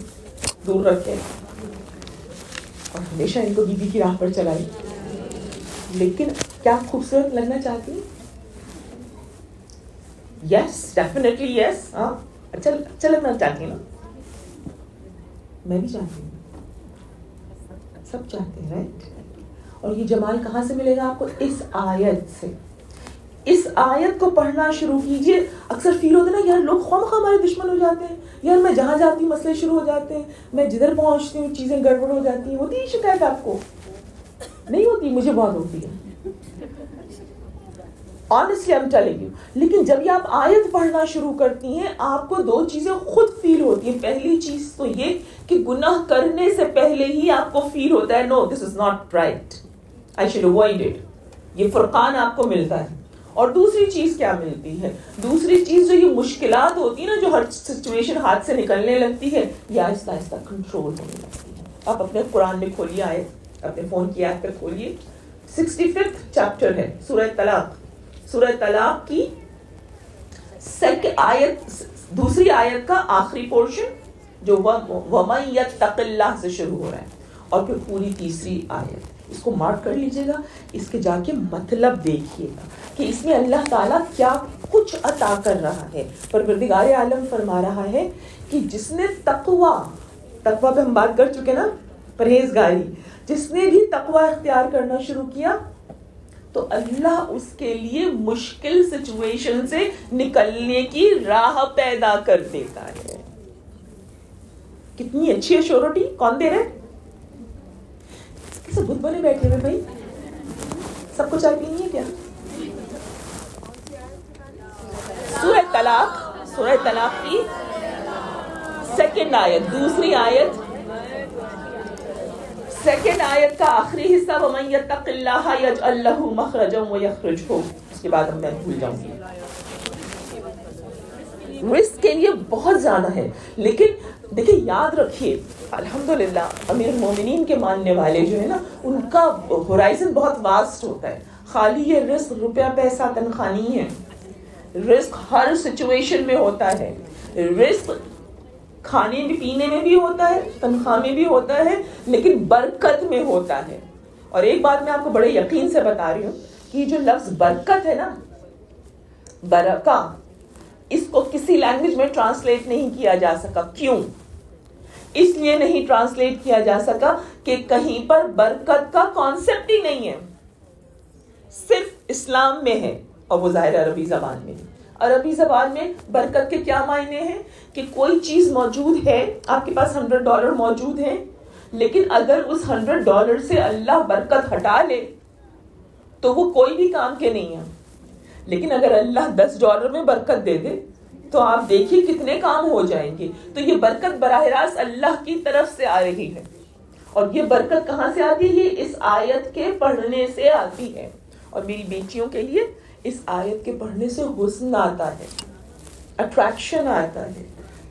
دور رکھے اور ہمیشہ ان کو بیوی کی راہ پر چلائے، لیکن کیا خوبصورت لگنا چاہتی ہیں؟ یس، ڈیفینیٹلی یس. ہاں، اچھا لگنا چاہتی ہیں نا؟ میں بھی چاہتی ہوں، سب چاہتے ہیں، رائٹ؟ اور یہ جمال کہاں سے ملے گا آپ کو؟ اس آیت سے. اس آیت کو پڑھنا شروع کیجئے. اکثر فیل ہوتا ہے نا، یار لوگ خواہ ہمارے دشمن ہو جاتے ہیں، یار میں جہاں جاتی ہوں مسئلے شروع ہو جاتے ہیں، میں جدھر پہنچتی ہوں چیزیں گڑبڑ ہو جاتی ہیں. ہوتی ہے شکایت آپ کو؟ نہیں ہوتی، مجھے بہت ہوتی ہے. Honestly I'm telling you. لیکن جب یہ آپ آیت پڑھنا شروع کرتی ہیں، آپ کو دو چیزیں خود فیل ہوتی ہیں. پہلی چیز تو یہ کہ گناہ کرنے سے پہلے ہی آپ کو فیل ہوتا ہے no, this is not right, I should avoid it. یہ فرقان آپ کو ملتا ہے. اور دوسری چیز کیا ملتی ہے؟ دوسری چیز جو یہ مشکلات ہوتی ہے نا، جو ہر سچویشن ہاتھ سے نکلنے لگتی ہے، یہ آہستہ آہستہ کنٹرول ہونے لگتی ہے. آپ اپنے قرآن میں کھولیے، آیت اپنے فون کی ایپ پہ کھولیے، 65 چیپٹر ہے سورہ طلاق. سورہ طلاق کی دوسری آیت کا آخری پورشن جو وَمَن يَتَّقِ اللَّهَ سے شروع ہو رہا ہے، اور پھر پوری تیسری آیت. اس کو مارک کر لیجئے گا، اس کے جا کے مطلب دیکھیے گا کہ اس میں اللہ تعالیٰ کیا کچھ عطا کر رہا ہے. پروردگار عالم فرما رہا ہے کہ جس نے تقوی پہ ہم بات کر چکے نا، پرہیزگاری، جس نے بھی تقوی اختیار کرنا شروع کیا تو اللہ اس کے لیے مشکل سچویشن سے نکلنے کی راہ پیدا کر دیتا ہے. کتنی اچھی ایشورٹی کون دے رہے؟ کسے بت بنے بیٹھے ہوئے بھائی؟ سب کو چائے پینی ہے کیا؟ سورہ طلاق کی سیکنڈ آیت، دوسری آیت، سیکنڈ آیت کا آخری حصہ وَمَن يَتَّقِ اللَّهَ يَجْعَل لَّهُ مَخْرَجًا وَيَخْرِجْهُ. اس کے بعد میں بھول جاؤں گی. رزق کے لیے بہت زیادہ ہے، لیکن دیکھیں یاد رکھیے الحمدللہ امیر المومنین کے ماننے والے جو ہے نا، ان کا ہورائزن بہت واسٹ ہوتا ہے. خالی یہ رزق روپیہ پیسہ تنخواہ نہیں ہے، رزق ہر سچویشن میں ہوتا ہے. رزق کھانے میں پینے میں بھی ہوتا ہے، تنخواہ میں بھی ہوتا ہے، لیکن برکت میں ہوتا ہے. اور ایک بات میں آپ کو بڑے یقین سے بتا رہی ہوں کہ جو لفظ برکت ہے نا، برکہ، اس کو کسی لینگویج میں ٹرانسلیٹ نہیں کیا جا سکا. کیوں؟ اس لیے نہیں ٹرانسلیٹ کیا جا سکا کہ کہیں پر برکت کا کانسیپٹ ہی نہیں ہے. صرف اسلام میں ہے، اور وہ ظاہر عربی زبان میں ہے. عربی زبان میں برکت کے کیا معنی ہیں کہ کوئی چیز موجود ہے، آپ کے پاس $100 موجود ہیں، لیکن اگر اس $100 سے اللہ برکت ہٹا لے تو وہ کوئی بھی کام کے نہیں ہے. لیکن اگر اللہ $10 میں برکت دے دے تو آپ دیکھیے کتنے کام ہو جائیں گے. تو یہ برکت براہ راست اللہ کی طرف سے آ رہی ہے. اور یہ برکت کہاں سے آتی ہے؟ اس آیت کے پڑھنے سے آتی ہے. اور میری بیٹیوں کے لیے اس آیت کے پڑھنے سے حسن آتا ہے، اٹریکشن آتا ہے.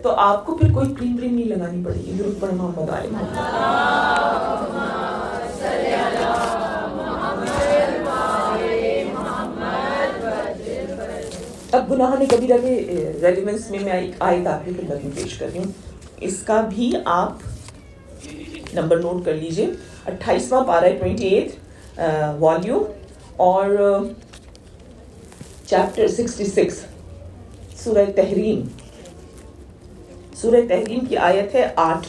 تو آپ کو پھر کوئی کریم نہیں لگانی پڑے گی. درود پڑھیں محمد علیہ اب گناہ کبیرہ کے ریلیونس میں ایک آیت آپ کی خدمت میں پیش کر رہی ہوں. اس کا بھی آپ نمبر نوٹ کر لیجئے. 28واں پارہ 28 والیوم اور چیپٹر 66 سورہ تحریم. سورہ تحریم کی آیت ہے 8،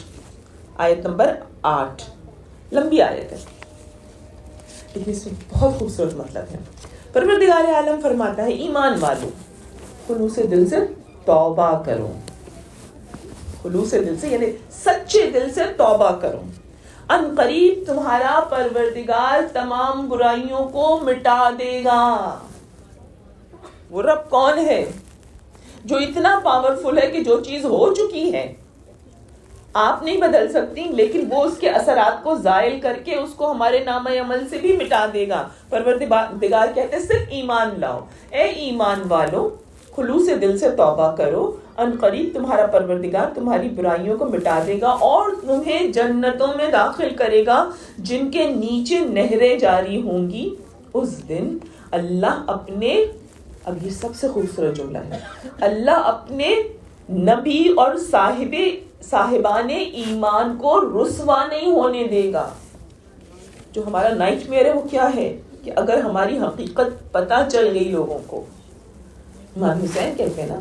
آیت نمبر 8. لمبی آیت ہے لیکن اس میں بہت خوبصورت مطلب ہے. پروردگار عالم فرماتا ہے ایمان والو خلوص دل سے توبہ کرو. خلوص دل سے یعنی سچے دل سے توبہ کرو، ان قریب تمہارا پروردگار تمام برائیوں کو مٹا دے گا۔ وہ رب کون ہے جو اتنا پاورفل ہے کہ جو چیز ہو چکی ہے آپ نہیں بدل سکتی، لیکن وہ اس کے اثرات کو زائل کر کے اس کو ہمارے نامہ عمل سے بھی مٹا دے گا۔ پروردگار کہتے ہیں صرف ایمان لاؤ، اے ایمان والو خلوص دل سے توبہ کرو، ان قریب تمہارا پروردگار تمہاری برائیوں کو مٹا دے گا اور تمہیں جنتوں میں داخل کرے گا جن کے نیچے نہریں جاری ہوں گی۔ اس دن اللہ اپنے، اب یہ سب سے خوبصورت جملہ ہے، اللہ اپنے نبی اور صاحبان ایمان کو رسوا نہیں ہونے دے گا۔ جو ہمارا نائٹ میئر ہے وہ کیا ہے کہ اگر ہماری حقیقت پتہ چل گئی لوگوں کو، امام حسین کہتے ہیں نا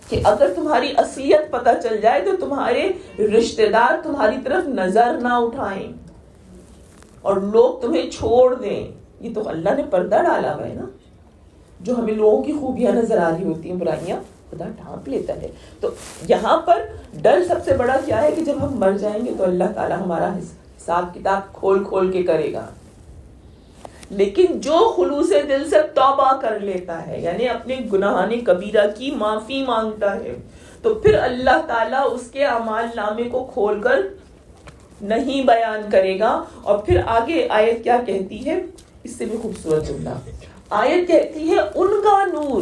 کہ اگر تمہاری اصلیت پتہ چل جائے تو تمہارے رشتہ دار تمہاری طرف نظر نہ اٹھائیں اور لوگ تمہیں چھوڑ دیں۔ یہ تو اللہ نے پردہ ڈالا ہوا ہے نا، جو ہمیں لوگوں کی خوبیاں نظر آ رہی ہوتی ہیں، برائیاں خدا ڈھانپ لیتا ہے۔ تو یہاں پر ڈر سب سے بڑا کیا ہے کہ جب ہم مر جائیں گے تو اللہ تعالیٰ ہمارا حساب کتاب کھول کھول کے کرے گا، لیکن جو خلوص دل سے توبہ کر لیتا ہے، یعنی اپنے گناہان کبیرہ کی معافی مانگتا ہے، تو پھر اللہ تعالیٰ اس کے اعمال نامے کو کھول کر نہیں بیان کرے گا۔ اور پھر آگے آیت کیا کہتی ہے، اس سے بھی خوبصورت جملہ، آیت کہتی ہے ان کا نور،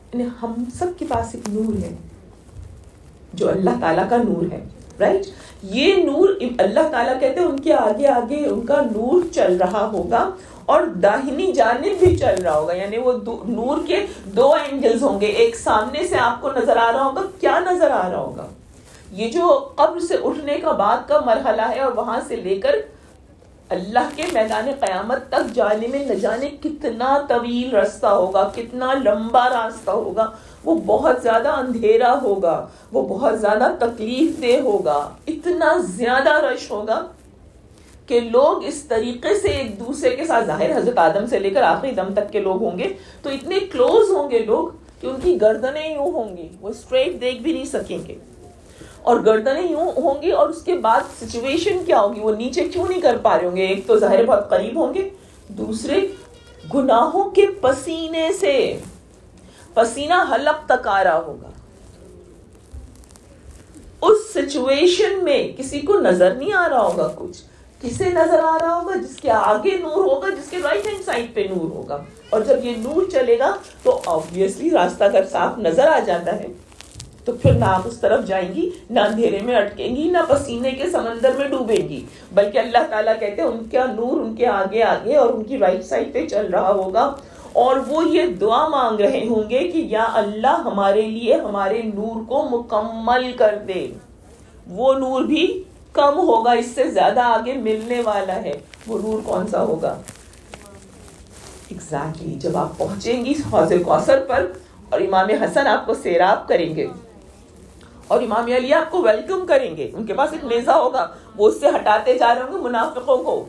یعنی ہم سب کے پاس ایک نور ہے جو اللہ تعالیٰ کا نور ہے، رائٹ؟ یہ نور اللہ تعالیٰ کہتے ہیں ان کے آگے آگے ان کا نور چل رہا ہوگا اور داہنی جانب بھی چل رہا ہوگا، یعنی وہ نور کے دو اینگلز ہوں گے، ایک سامنے سے آپ کو نظر آ رہا ہوگا، کیا نظر آ رہا ہوگا؟ یہ جو قبر سے اٹھنے کا بعد کا مرحلہ ہے اور وہاں سے لے کر اللہ کے میدان قیامت تک جانے میں نہ جانے کتنا طویل راستہ ہوگا، کتنا لمبا راستہ ہوگا، وہ بہت زیادہ اندھیرا ہوگا، وہ بہت زیادہ تکلیف دہ ہوگا، اتنا زیادہ رش ہوگا کہ لوگ اس طریقے سے ایک دوسرے کے ساتھ، ظاہر حضرت آدم سے لے کر آخری دم تک کے لوگ ہوں گے تو اتنے کلوز ہوں گے لوگ کہ ان کی گردنیں یوں ہوں گی، وہ اسٹریٹ دیکھ بھی نہیں سکیں گے، اور گردنیں یوں ہوں گی، اور اس کے بعد سچویشن کیا ہوگی، وہ نیچے کیوں نہیں کر پا رہے ہوں گے، ایک تو ظاہر بہت قریب ہوں گے، دوسرے گناہوں کے پسینے سے پسینہ حلق تک آ رہا ہوگا۔ اس سچویشن میں کسی کو نظر نہیں آ رہا ہوگا کچھ، کسے نظر آ رہا ہوگا؟ جس کے آگے نور ہوگا، جس کے رائٹ ہینڈ سائڈ پہ نور ہوگا، اور جب یہ نور چلے گا تو آبویسلی راستہ اگر صاف نظر آ جاتا ہے تو پھر نہ آپ اس طرف جائیں گی، نہ اندھیرے میں اٹکیں گی، نہ پسینے کے سمندر میں ڈوبیں گی، بلکہ اللہ تعالیٰ کہتے ہیں ان کا نور ان کے آگے آگے اور ان کی رائٹ سائڈ پہ چل رہا ہوگا، اور وہ یہ دعا مانگ رہے ہوں گے کہ یا اللہ ہمارے لیے ہمارے نور کو مکمل کر دے۔ وہ نور بھی کم ہوگا، اس سے زیادہ آگے ملنے والا ہے۔ وہ نور کون سا ہوگا؟ ایگزیکٹلی جب آپ پہنچیں گی حوض کوثر پر اور امام حسن آپ کو سیراب کریں گے اور امام علی آپ کو ویلکم کریں گے، ان کے پاس ایک نیزہ ہوگا، وہ اس سے ہٹاتے جا رہے ہوں گے منافقوں کو،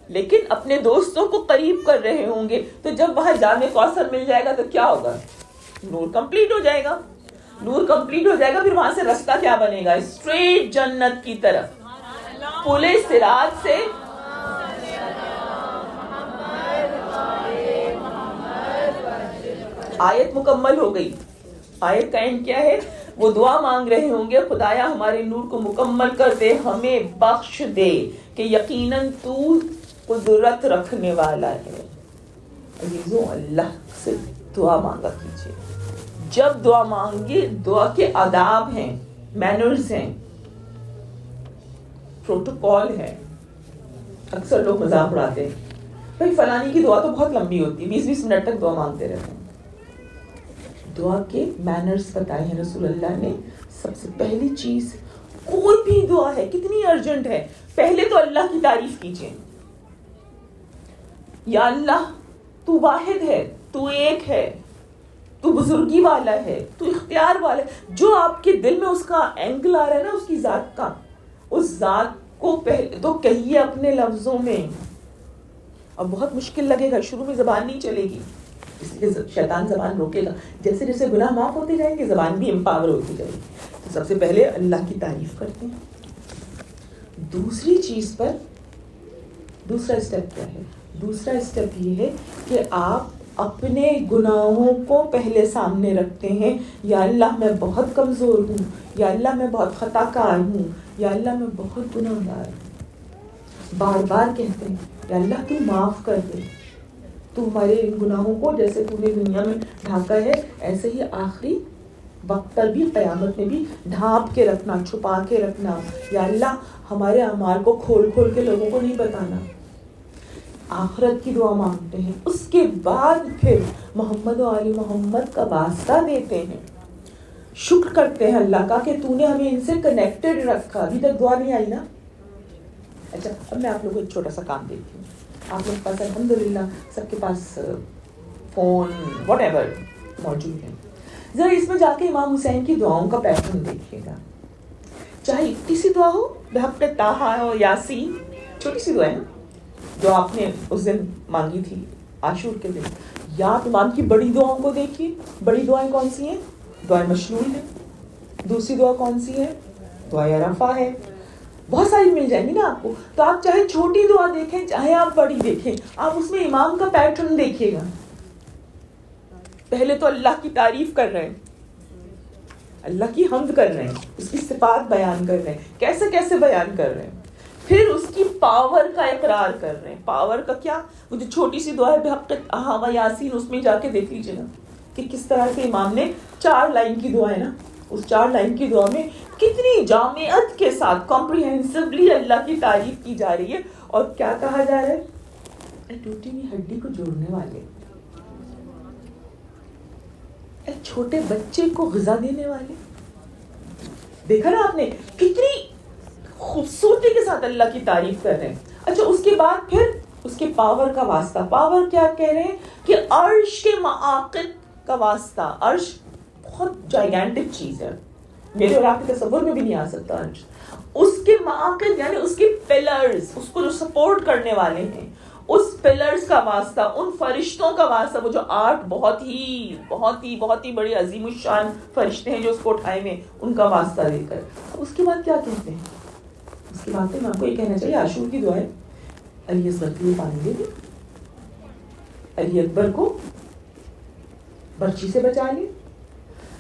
لیکن اپنے دوستوں کو قریب کر رہے ہوں گے، تو جب وہاں جام کوثر مل جائے گا تو کیا ہوگا؟ نور کمپلیٹ ہو جائے گا، نور کمپلیٹ ہو جائے گا، پھر وہاں سے راستہ کیا بنے گا؟ اسٹریٹ جنت کی طرف، پلے صراط سے آیت مکمل ہو گئی۔ آیت کا اینڈ کیا ہے؟ وہ دعا مانگ رہے ہوں گے خدایا ہمارے نور کو مکمل کر دے، ہمیں بخش دے کہ یقیناً تو قدرت رکھنے والا ہے۔ عزیزوں اللہ سے دعا مانگا کیجیے، جب دعا مانگے دعا کے آداب ہیں، مینرز ہیں، پروٹوکول ہے۔ اکثر لوگ مذاق اڑاتے ہیں بھائی فلانی کی دعا تو بہت لمبی ہوتی ہے، 20-20 منٹ تک دعا مانگتے رہتے ہیں۔ دعا کے مینرز بتائے ہیں رسول اللہ نے۔ سب سے پہلی چیز، کوئی بھی دعا ہے کتنی ارجنٹ ہے، پہلے تو اللہ کی تعریف کیجیے۔ یا اللہ تو واحد ہے، تو ایک ہے، تو بزرگی والا ہے، تو اختیار والا ہے۔ جو آپ کے دل میں اس کا اینگل آ رہا ہے نا، اس کی ذات کا، اس ذات کو پہلے تو کہیے اپنے لفظوں میں۔ اب بہت مشکل لگے گا، شروع میں زبان نہیں چلے گی، اس لیے شیطان زبان روکے گا. جیسے جیسے گناہ معاف ہوتے جائیں گے زبان بھی امپاور ہوتی جائے گی. تو سب سے پہلے اللہ کی تعریف کرتے ہیں. دوسری چیز پر دوسرا اسٹیپ کیا ہے؟ دوسرا اسٹیپ یہ ہے کہ آپ اپنے گناہوں کو پہلے سامنے رکھتے ہیں. یا اللہ میں بہت کمزور ہوں, یا اللہ میں بہت خطا کار ہوں, یا اللہ میں بہت گناہ گار ہوں. بار بار کہتے ہیں یا اللہ تو معاف کر دے, تو ہمارے ان گناہوں کو جیسے تو نے دنیا میں ڈھانکا ہے ایسے ہی آخری وقت پر بھی, قیامت میں بھی ڈھانپ کے رکھنا, چھپا کے رکھنا. یا اللہ ہمارے اعمال کو کھول کھول کے لوگوں کو نہیں بتانا. آخرت کی دعا مانگتے ہیں. اس کے بعد پھر محمد و آل محمد کا واسطہ دیتے ہیں, شکر کرتے ہیں اللہ کا کہ تو نے ہمیں ان سے کنیکٹڈ رکھا. ابھی تک دعا نہیں آئی نا؟ اچھا اب میں آپ لوگوں کو ایک چھوٹا سا کام دیتی ہوں. آپ لوگ کے پاس الحمدللہ سب کے پاس فون واٹ ایور موجود ہے. ذرا اس میں جا کے امام حسین کی دعاؤں کا پیٹرن دیکھیے گا. چاہے اتنی سی دعا ہو, بحق طٰہٰ ہو, یاسین, چھوٹی سی دعا ہے نا جو آپ نے اس دن مانگی تھی عاشور کے دن, یا آپ امام کی بڑی دعاؤں کو دیکھیے. بڑی دعائیں کون سی ہیں؟ دعائیں مشنون ہے. دوسری دعا کون سی ہے؟ دعائیں عرفہ ہے. بہت ساری مل جائیں گی نا آپ کو. تو آپ چاہے چھوٹی دعا دیکھیں چاہے آپ بڑی دیکھیں, آپ اس میں امام کا پیٹرن دیکھیے گا. پہلے تو اللہ کی تعریف کر رہے ہیں, اللہ کی حمد کر رہے ہیں, اس کی صفات بیان کر رہے ہیں. کیسے کیسے بیان کر رہے ہیں؟ پھر اس کی پاور کا اقرار کر رہے ہیں. پاور کا کیا؟ وہ جو چھوٹی سی دعا ہے بحق طٰہٰ و یاسین, اس میں جا کے دیکھ لیجیے نا کہ کس طرح سے امام نے 4 لائن کی دعا ہے نا, اس 4 لائن کی دعا میں کتنی جامعت کے ساتھ کمپریہنسولی اللہ کی تعریف کی جا رہی ہے. اور کیا کہا جا رہا ہے؟ ٹوٹی ہوئی ہڈی کو جوڑنے والے, چھوٹے بچے کو غذا دینے والے. دیکھا نا آپ نے کتنی خوبصورتی کے ساتھ اللہ کی تعریف کر رہے ہیں. اچھا اس کے بعد پھر اس کے پاور کا واسطہ. پاور کیا کہہ رہے ہیں کہ عرش کے معاقد کا واسطہ. عرش بہت جائگینٹک چیز ہے, میرے اور آپ کے تصور میں بھی نہیں آ سکتا عرش. اس کے معاقد یعنی اس کے پلرز, اس کو جو سپورٹ کرنے والے ہیں, اس پلرز کا واسطہ, ان فرشتوں کا واسطہ. وہ جو 8 بہت ہی بڑے عظیم الشان فرشتے ہیں جو اس کو اٹھائے ہوئے, ان کا واسطہ لے کر. اس کے بعد کیا کہتے ہیں؟ اس کے بعد میں آپ کو یہ کہنا چاہیے عاشور کی دعا ہے علی اصغر کے لیے پانی دے دے, علی اکبر کو برچی سے بچا لے,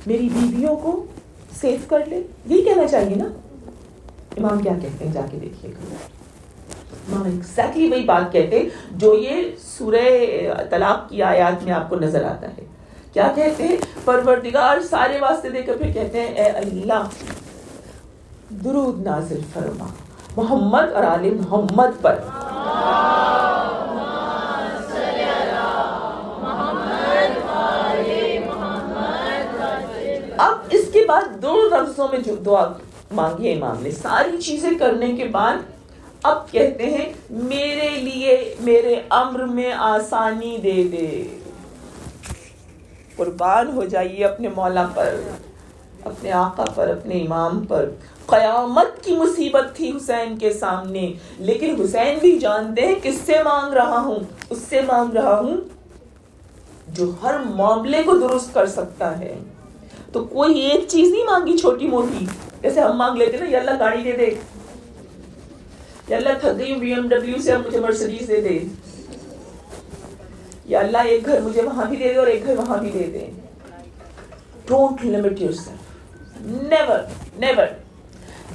میری بیویوں کو سیف کر لے. یہی کہنا چاہیے نا. امام کیا کہتے ہیں؟ جا کے دیکھیے گا. امام ایگزیکٹلی وہی بات کہتے ہیں جو یہ سورہ طلاق کی آیات میں آپ کو نظر آتا ہے. کیا کہتے ہیں؟ پروردگار سارے واسطے دے کر پھر کہتے ہیں اے اللہ درود نازل فرما محمد اور آل محمد پر. اب اس کے بعد 2 لفظوں میں جو دعا مانگی ہے امام نے, ساری چیزیں کرنے کے بعد اب کہتے ہیں میرے لیے میرے امر میں آسانی دے دے. قربان ہو جائیے اپنے مولا پر, اپنے آقا پر, اپنے امام پر. قیامت کی مصیبت تھی حسین کے سامنے, لیکن حسین بھی جانتے ہیں کس سے مانگ رہا ہوں. اس سے مانگ رہا ہوں جو ہر معاملے کو درست کر سکتا ہے. تو کوئی ایک چیز نہیں مانگی چھوٹی موٹی, جیسے ہم مانگ لیتے نا یا اللہ گاڑی دے دے, یا اللہ تھک گئی ہوں BMW سے اب مجھے مرسڈیز دے دے, یا اللہ ایک گھر مجھے وہاں بھی دے دے اور ایک گھر وہاں بھی دے دے. Don't limit yourself, never.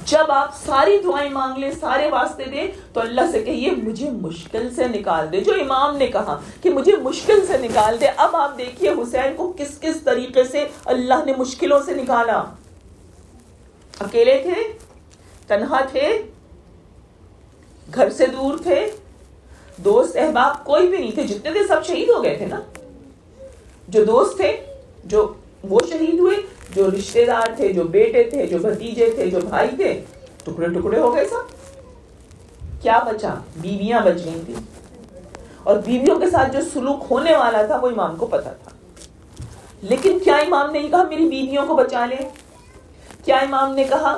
جب آپ ساری دعائیں مانگ لیں, سارے واسطے دیں, تو اللہ سے کہیے مجھے مشکل سے نکال دے. جو امام نے کہا کہ مجھے مشکل سے نکال دے. اب آپ دیکھیے حسین کو کس کس طریقے سے اللہ نے مشکلوں سے نکالا. اکیلے تھے, تنہا تھے, گھر سے دور تھے, دوست احباب کوئی بھی نہیں تھے. جتنے تھے سب شہید ہو گئے تھے نا. جو دوست تھے جو وہ شہید ہوئے, جو رشتے دار تھے, جو بیٹے تھے, جو بھتیجے تھے, جو بھائی تھے, ٹکڑے ٹکڑے ہو گئے سب. کیا بچا؟ بیویاں بچ گئی تھی, اور بیویوں کے ساتھ جو سلوک ہونے والا تھا وہ امام کو پتا تھا. لیکن کیا امام نے کہا میری بیویوں کو بچا لے؟ کیا امام نے کہا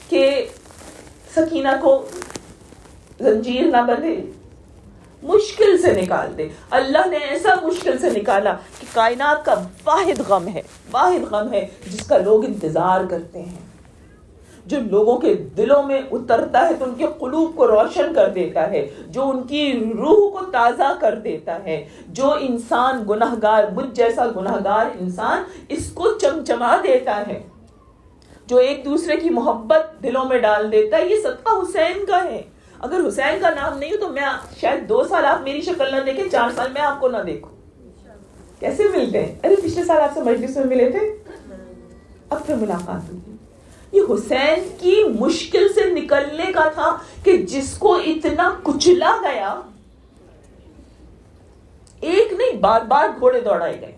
کہ سکینہ کو زنجیر نہ بندھے؟ مشکل سے نکال دے. اللہ نے ایسا مشکل سے نکالا کہ کائنات کا واحد غم ہے جس کا لوگ انتظار کرتے ہیں, جو لوگوں کے دلوں میں اترتا ہے تو ان کے قلوب کو روشن کر دیتا ہے, جو ان کی روح کو تازہ کر دیتا ہے, جو انسان گنہگار, مجھ جیسا گنہگار انسان, اس کو چمچما دیتا ہے, جو ایک دوسرے کی محبت دلوں میں ڈال دیتا ہے. یہ صدقہ حسین کا ہے. اگر حسین کا نام نہیں ہو تو میں شاید 2 سال آپ میری شکل نہ دیکھیں, 4 سال میں آپ کو نہ دیکھوں. کیسے ملتے ہیں؟ ارے پچھلے سال آپ سے مجلس میں ملے تھے, اب پھر ملاقات ہوگی. یہ حسین کی مشکل سے نکلنے کا تھا کہ جس کو اتنا کچلا گیا, ایک نہیں بار بار گھوڑے دوڑائے گئے.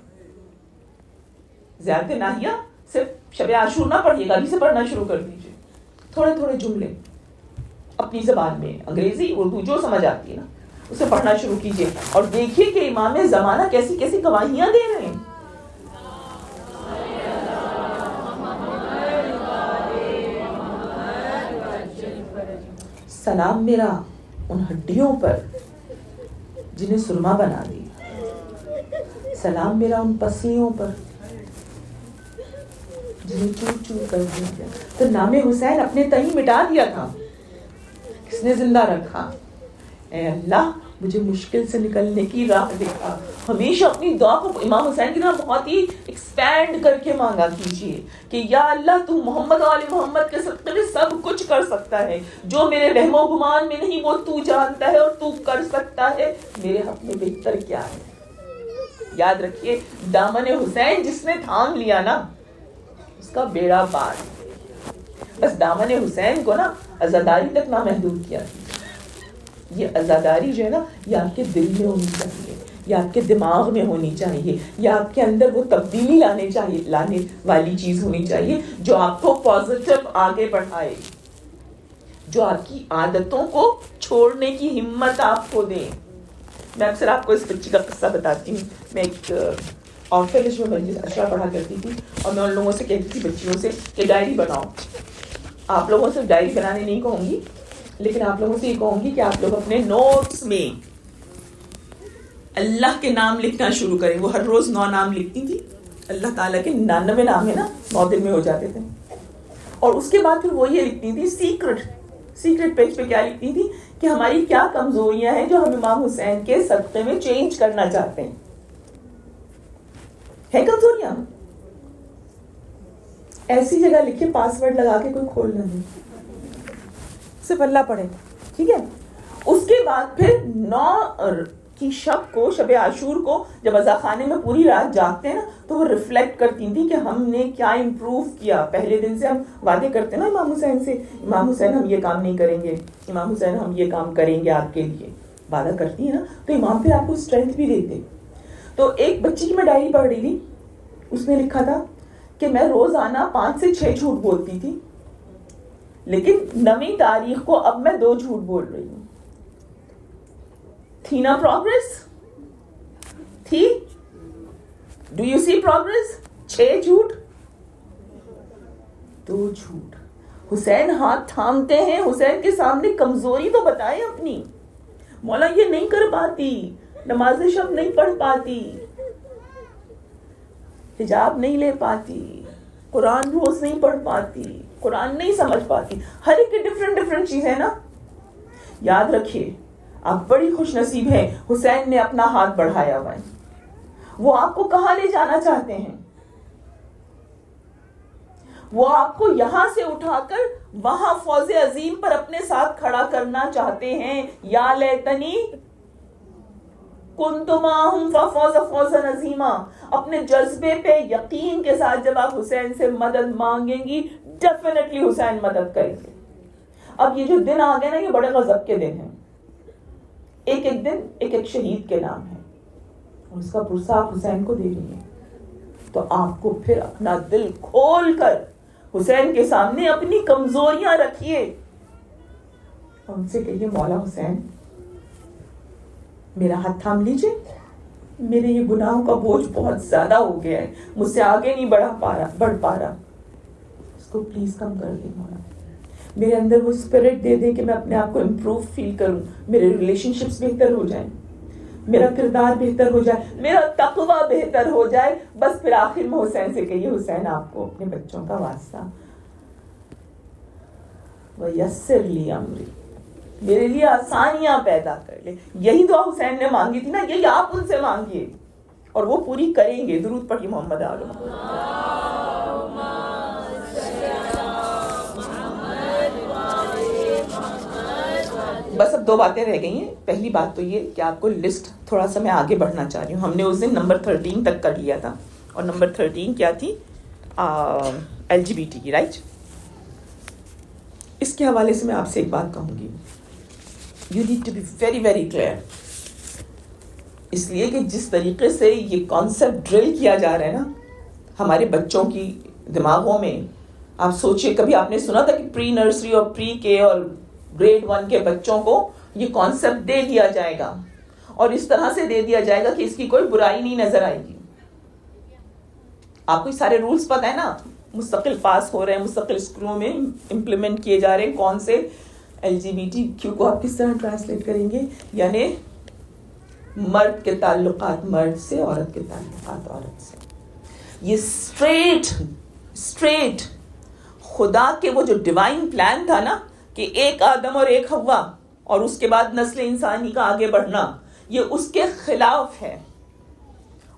زیادہ ناہیہ صرف شب عاشور نہ پڑھیے گا, ابھی سے پڑھنا شروع کر دیجیے. تھوڑے تھوڑے جملے اپنی زبان میں, انگریزی اردو جو سمجھ آتی ہے نا, اسے پڑھنا شروع کیجیے اور دیکھیے کہ امام زمانہ کیسی کیسی گواہیاں دے رہے ہیں. سلام میرا ان ہڈیوں پر جنہیں سرما بنا دیا, سلام میرا ان پسلیوں پر جنہیں چور چور کر دیا. تو نام حسین اپنے تئیں مٹا دیا تھا, کس نے زندہ رکھا؟ اے اللہ مجھے مشکل سے نکلنے کی راہ دکھا. ہمیشہ اپنی دعا کو امام حسین کی طرح بہت ہی ایکسپینڈ کر کے مانگا کیجیے کہ یا اللہ تو محمد و آل محمد کے صدقے میں سب کچھ کر سکتا ہے, جو میرے وہم و گمان میں نہیں وہ تو جانتا ہے اور تو کر سکتا ہے, میرے حق میں بہتر کیا ہے. یاد رکھیے دامن حسین جس نے تھام لیا نا اس کا بیڑا پار. بس دامن حسین کو نا عزاداری تک نہ محدود کیا. یہ عزاداری جو ہے نا یہ آپ کے دل میں ہونی چاہیے, یہ آپ کے دماغ میں ہونی چاہیے, یا آپ کے اندر وہ تبدیلی لانے والی چیز ہونی چاہیے جو آپ کو پازیٹیو آگے بڑھائے, جو آپ کی عادتوں کو چھوڑنے کی ہمت آپ کو دے. میں اکثر آپ کو اس بچی کا قصہ بتاتی ہوں. میں ایک آرفنیج میں اشرا پڑھا کرتی تھی اور میں ان لوگوں سے کہتی تھی بچیوں سے کہ ڈائری بناؤ. آپ لوگوں سے ڈائری بنانے نہیں کہوں گی, لیکن آپ لوگوں سے یہ کہوں گی کہ آپ لوگ اپنے نوٹس میں اللہ کے نام لکھنا شروع کریں. وہ ہر روز 9 نام لکھتی تھی. اللہ تعالیٰ کے 99 نام ہے نا 9 دن میں ہو جاتے تھے. اور اس کے بعد پھر وہ یہ لکھتی تھی سیکرٹ پیج پہ کیا لکھتی تھی کہ ہماری کیا کمزوریاں ہیں جو ہم امام حسین کے صدقے میں چینج کرنا چاہتے ہیں. ہے کمزوریاں ایسی جگہ لکھے, پاسورڈ لگا کے کوئی کھولنا نہیں, صرف اللہ پڑھے, ٹھیک ہے. اس کے بعد پھر 9 کی شب کو, شب عاشور کو جب عزا خانے میں پوری رات جاگتے ہیں نا تو وہ ریفلیکٹ کرتی تھی کہ ہم نے کیا امپروو کیا. پہلے دن سے ہم وعدے کرتے ہیں نا امام حسین سے, امام حسین ہم یہ کام نہیں کریں گے, امام حسین ہم یہ کام کریں گے آپ کے لیے, وعدہ کرتی ہیں نا, تو امام پھر آپ کو اسٹرینتھ بھی دیتے. تو ایک بچی کی میں ڈائری پڑھ رہی تھی, اس نے لکھا تھا کہ میں روزانہ 5 سے 6 جھوٹ بولتی تھی, لیکن 9ویں تاریخ کو اب میں 2 جھوٹ بول رہی ہوں. تھی نا پروگریس؟ تھی؟ Do you C progress? 6 جھوٹ 2 جھوٹ. حسین ہاتھ تھامتے ہیں, حسین کے سامنے کمزوری تو بتائیں اپنی. مولا یہ نہیں کر پاتی, نماز شب نہیں پڑھ پاتی, حجاب نہیں لے پاتی, قرآن روز نہیں پڑھ پاتی, قرآن نہیں سمجھ پاتی. ہر ایک کی ڈفرنٹ چیزیں نا. یاد رکھیے آپ بڑی خوش نصیب ہیں, حسین نے اپنا ہاتھ بڑھایا ہوا ہے. وہ آپ کو کہاں لے جانا چاہتے ہیں؟ وہ آپ کو یہاں سے اٹھا کر وہاں فوز عظیم پر اپنے ساتھ کھڑا کرنا چاہتے ہیں. یا لیتنی کنت معہم فافوز فوزا عظیما. اپنے جذبے پہ یقین کے ساتھ جب آپ حسین سے مدد مانگیں گی, ڈیفینیٹلی حسین مدد کریں گے. اب یہ جو دن آ گئے نا, یہ بڑے غضب کے دن ہیں. ایک ایک دن ایک ایک شہید کے نام ہے, اور اس کا پرسہ آپ حسین کو دے رہی ہیں. تو آپ کو پھر اپنا دل کھول کر حسین کے سامنے اپنی کمزوریاں رکھیے, اور ان سے کہیے مولا حسین میرا ہاتھ تھام لیجئے, میرے یہ گناہوں کا بوجھ بہت زیادہ ہو گیا ہے, مجھ سے آگے نہیں بڑھ پا رہا, اس کو پلیز کم کر دیں مولا. میرے اندر وہ اسپرٹ دے دے کہ میں اپنے آپ کو امپروو فیل کروں، میرے ریلیشن شپس بہتر ہو جائیں، میرا کردار بہتر ہو جائے، میرا تقویٰ بہتر ہو جائے. بس پھر آخر میں حسین سے کہیے حسین آپ کو اپنے بچوں کا واسطہ وَيَسِّرْ لِي أَمْرِي، میرے لیے آسانیاں پیدا کر لے. یہی دعا حسین نے مانگی تھی نا، یہی آپ ان سے مانگیے اور وہ پوری کریں گے. درود پڑھیے محمد آل محمد. بس اب 2 باتیں رہ گئی ہیں. پہلی بات تو یہ کہ آپ کو لسٹ تھوڑا سا میں آگے بڑھنا چاہ رہی ہوں. ہم نے اس دن نمبر 13 تک کر لیا تھا اور نمبر 13 کیا تھی؟ LGBT کی، رائٹ. اس کے حوالے سے میں آپ سے ایک بات کہوں گی. You need to be very very clear. اس لیے کہ جس طریقے سے یہ کانسیپٹ ڈرل کیا جا رہا ہے نا ہمارے بچوں کی دماغوں میں، آپ سوچئے کبھی آپ نے سنا تھا کہ پری نرسری اور پری کے اور گریڈ 1 کے بچوں کو یہ کانسیپٹ دے دیا جائے گا اور اس طرح سے دے دیا جائے گا کہ اس کی کوئی برائی نہیں نظر آئے گی. آپ کو سارے رولز پتہ ہے نا، مستقل پاس ہو رہے ہیں، مستقل اسکولوں میں امپلیمنٹ کیے جا رہے ہیں. کون سے؟ LGBTQ کو آپ کس طرح ٹرانسلیٹ کریں گے؟ یعنی مرد کے تعلقات مرد سے، عورت کے تعلقات عورت سے. یہ اسٹریٹ خدا کے وہ جو ڈیوائن پلان تھا نا کہ ایک آدم اور ایک حوا اور اس کے بعد نسل انسانی کا آگے بڑھنا، یہ اس کے خلاف ہے.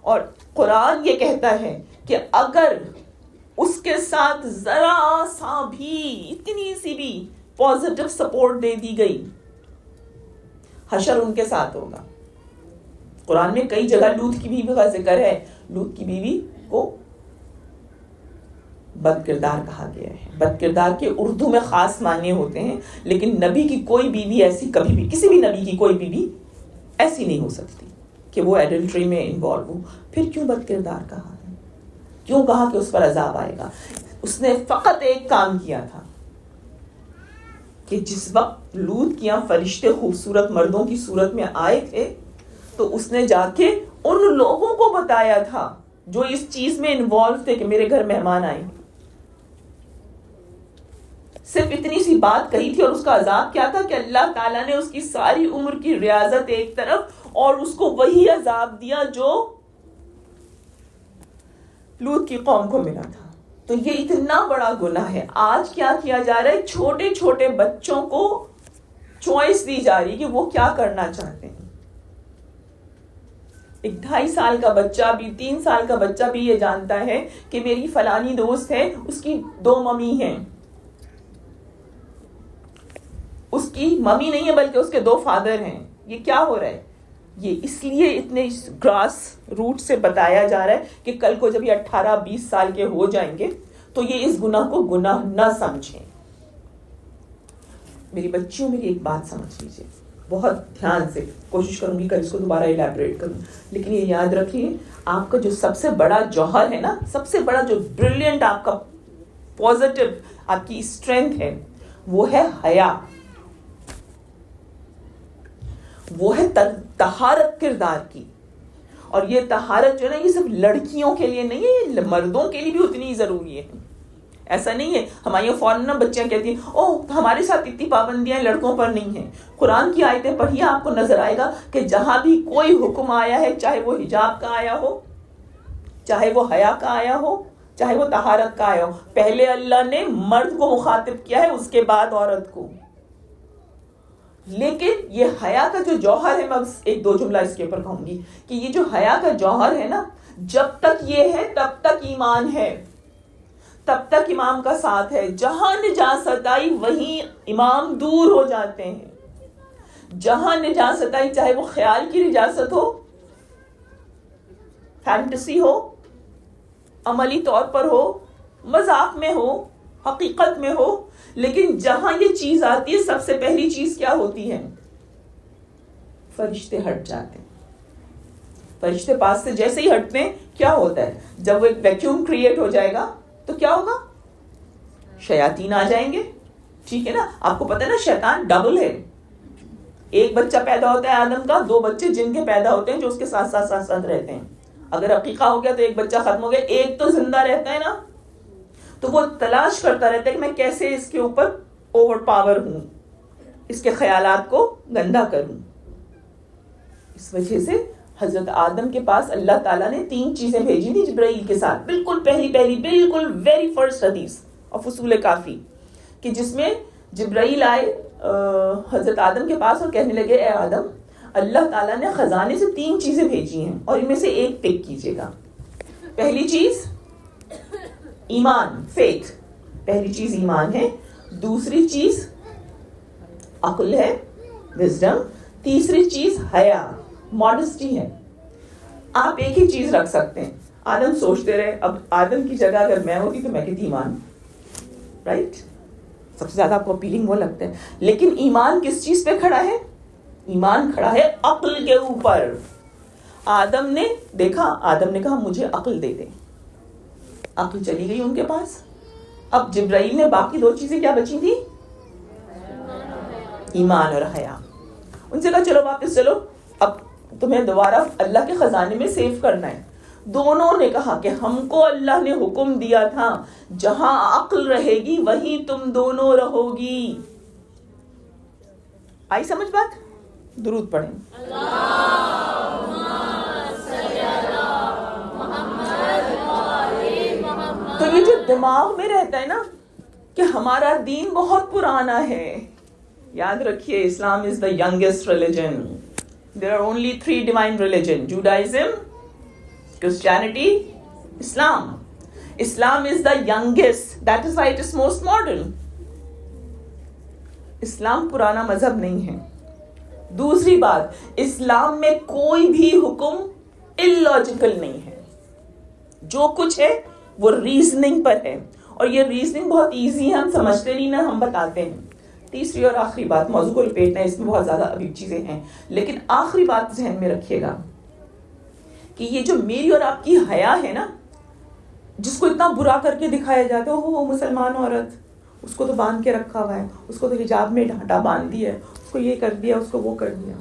اور قرآن یہ کہتا ہے کہ اگر اس کے ساتھ ذرا سا بھی، اتنی سی بھی پازیٹیو سپورٹ دے دی گئی، حشر ان کے ساتھ ہوگا. قرآن میں کئی جگہ لوط کی بیوی کا ذکر ہے. لوط کی بیوی کو بد کردار کہا گیا ہے. بد کردار کے اردو میں خاص معنی ہوتے ہیں، لیکن نبی کی کوئی بیوی ایسی کبھی بھی، کسی بھی نبی کی کوئی بیوی ایسی نہیں ہو سکتی کہ وہ ایڈلٹری میں انوالو ہو. پھر کیوں بد کردار کہا ہے؟ کیوں کہا کہ اس پر عذاب آئے گا؟ اس نے فقط ایک کام کیا تھا کہ جس وقت لوط کے یہاں فرشتے خوبصورت مردوں کی صورت میں آئے تھے تو اس نے جا کے ان لوگوں کو بتایا تھا جو اس چیز میں انوالو تھے کہ میرے گھر مہمان آئے. صرف اتنی سی بات کہی تھی اور اس کا عذاب کیا تھا کہ اللہ تعالیٰ نے اس کی ساری عمر کی ریاضت ایک طرف اور اس کو وہی عذاب دیا جو لوط کی قوم کو ملا تھا. تو یہ اتنا بڑا گناہ ہے. آج کیا کیا جا رہا ہے؟ چھوٹے چھوٹے بچوں کو چوائس دی جا رہی ہے کہ وہ کیا کرنا چاہتے ہیں. ایک 2.5 سال کا بچہ بھی، 3 سال کا بچہ بھی یہ جانتا ہے کہ میری فلانی دوست ہے، اس کی 2 ممی ہیں. اس کی ممی نہیں ہے بلکہ اس کے 2 فادر ہیں. یہ کیا ہو رہا ہے؟ یہ اس لیے اتنے گراس روٹ سے بتایا جا رہا ہے کہ کل کو جب یہ 18-20 سال کے ہو جائیں گے تو یہ اس گناہ کو گناہ نہ سمجھیں. میری بچیوں، میری ایک بات سمجھ لیجیے بہت دھیان سے. کوشش کروں گی کل اس کو دوبارہ الیبریٹ کروں، لیکن یہ یاد رکھیے آپ کا جو سب سے بڑا جوہر ہے نا، سب سے بڑا جو بریلینٹ آپ کا پازیٹیو آپ کی اسٹرینتھ ہے، وہ ہے حیا، وہ ہے طہارت کردار کی. اور یہ طہارت جو ہے نا، یہ صرف لڑکیوں کے لیے نہیں ہے، یہ مردوں کے لیے بھی اتنی ضروری ہے. ایسا نہیں ہے ہمارے یہاں فوراً بچیاں کہتی ہیں اوہ ہمارے ساتھ اتنی پابندیاں لڑکوں پر نہیں ہیں. قرآن کی آیتیں پڑھیے، آپ کو نظر آئے گا کہ جہاں بھی کوئی حکم آیا ہے، چاہے وہ حجاب کا آیا ہو، چاہے وہ حیا کا آیا ہو، چاہے وہ طہارت کا آیا ہو، پہلے اللہ نے مرد کو مخاطب کیا ہے، اس کے بعد عورت کو. لیکن یہ حیا کا جو جوہر ہے، میں بس 1-2 جملہ اس کے اوپر کہوں گی کہ یہ جو حیا کا جوہر ہے نا، جب تک یہ ہے تب تک ایمان ہے، تب تک امام کا ساتھ ہے. جہاں نجاست آئی وہیں امام دور ہو جاتے ہیں. جہاں نجاست آئی، چاہے وہ خیال کی نجاست ہو، فینٹسی ہو، عملی طور پر ہو، مذاق میں ہو، حقیقت میں ہو، لیکن جہاں یہ چیز آتی ہے سب سے پہلی چیز کیا ہوتی ہے؟ فرشتے ہٹ جاتے ہیں. فرشتے پاس سے جیسے ہی ہٹتے ہیں کیا ہوتا ہے؟ جب وہ ایک ویکیوم کریٹ ہو جائے گا تو کیا ہوگا؟ شیاطین آ جائیں گے. ٹھیک ہے نا؟ آپ کو پتہ ہے نا شیطان ڈبل ہے. ایک بچہ پیدا ہوتا ہے آدم کا، 2 بچے جن کے پیدا ہوتے ہیں جو اس کے ساتھ ساتھ رہتے ہیں. اگر عقیقہ ہو گیا تو ایک بچہ ختم ہو گیا، ایک تو زندہ رہتا ہے نا. تو وہ تلاش کرتا رہتا ہے کہ میں کیسے اس کے اوپر اوور پاور ہوں, اس کے خیالات کو گندا کروں. اس وجہ سے حضرت آدم کے پاس اللہ تعالیٰ نے 3 چیزیں بھیجی تھی جبرائیل کے ساتھ. بالکل پہلی بالکل ویری فرسٹ حدیث اور اصول کافی, کہ جس میں جبرائیل آئے حضرت آدم کے پاس اور کہنے لگے, اے آدم, اللہ تعالیٰ نے خزانے سے 3 چیزیں بھیجی ہیں اور ان میں سے ایک پک کیجیے گا. پہلی چیز ایمان, فیتھ, پہلی چیز ایمان ہے. دوسری چیز عقل ہے, وزڈم. تیسری چیز حیا, ماڈسٹی ہے. آپ ایک ہی چیز رکھ سکتے ہیں. آدم سوچتے رہے, اب آدم کی جگہ اگر میں ہوتی تو میں کہتی ایمان, رائٹ, سب سے زیادہ آپ کو اپیلنگ وہ لگتا ہے. لیکن ایمان کس چیز پہ کھڑا ہے؟ ایمان کھڑا ہے عقل کے اوپر. آدم نے دیکھا, آدم نے کہا مجھے عقل دے دے. عقل چلی گئی ان کے پاس. اب جبرائیل نے باقی 2 چیزیں کیا بچی تھی؟ ایمان اور حیا. ان سے کہا چلو واپس چلو, اب تمہیں دوبارہ اللہ کے خزانے میں سیو کرنا ہے. دونوں نے کہا کہ ہم کو اللہ نے حکم دیا تھا جہاں عقل رہے گی وہیں تم دونوں رہو گی. آئی سمجھ بات؟ درود پڑھیں. تو یہ جو دماغ میں رہتا ہے نا کہ ہمارا دین بہت پرانا ہے, یاد رکھیے اسلام is the youngest religion. There are only 3 divine religion: Judaism, Christianity, Islam. Islam is the youngest. That is why it is most modern. اسلام پرانا مذہب نہیں ہے. دوسری بات, اسلام میں کوئی بھی حکم illogical نہیں ہے. جو کچھ ہے وہ ریزننگ پر ہے, اور یہ ریزننگ بہت ایزی ہے, ہم سمجھتے نہیں نا, ہم بتاتے ہیں. تیسری اور آخری بات, موضوع کو لپیٹنا ہے, اس میں بہت زیادہ ابھی چیزیں ہیں, لیکن آخری بات ذہن میں رکھیے گا کہ یہ جو میری اور آپ کی حیا ہے نا, جس کو اتنا برا کر کے دکھایا جاتا ہے, وہ مسلمان عورت, اس کو تو باندھ کے رکھا ہوا ہے, اس کو تو حجاب میں ڈھانٹا باندھ دیا ہے, اس کو یہ کر دیا, اس کو وہ کر دیا.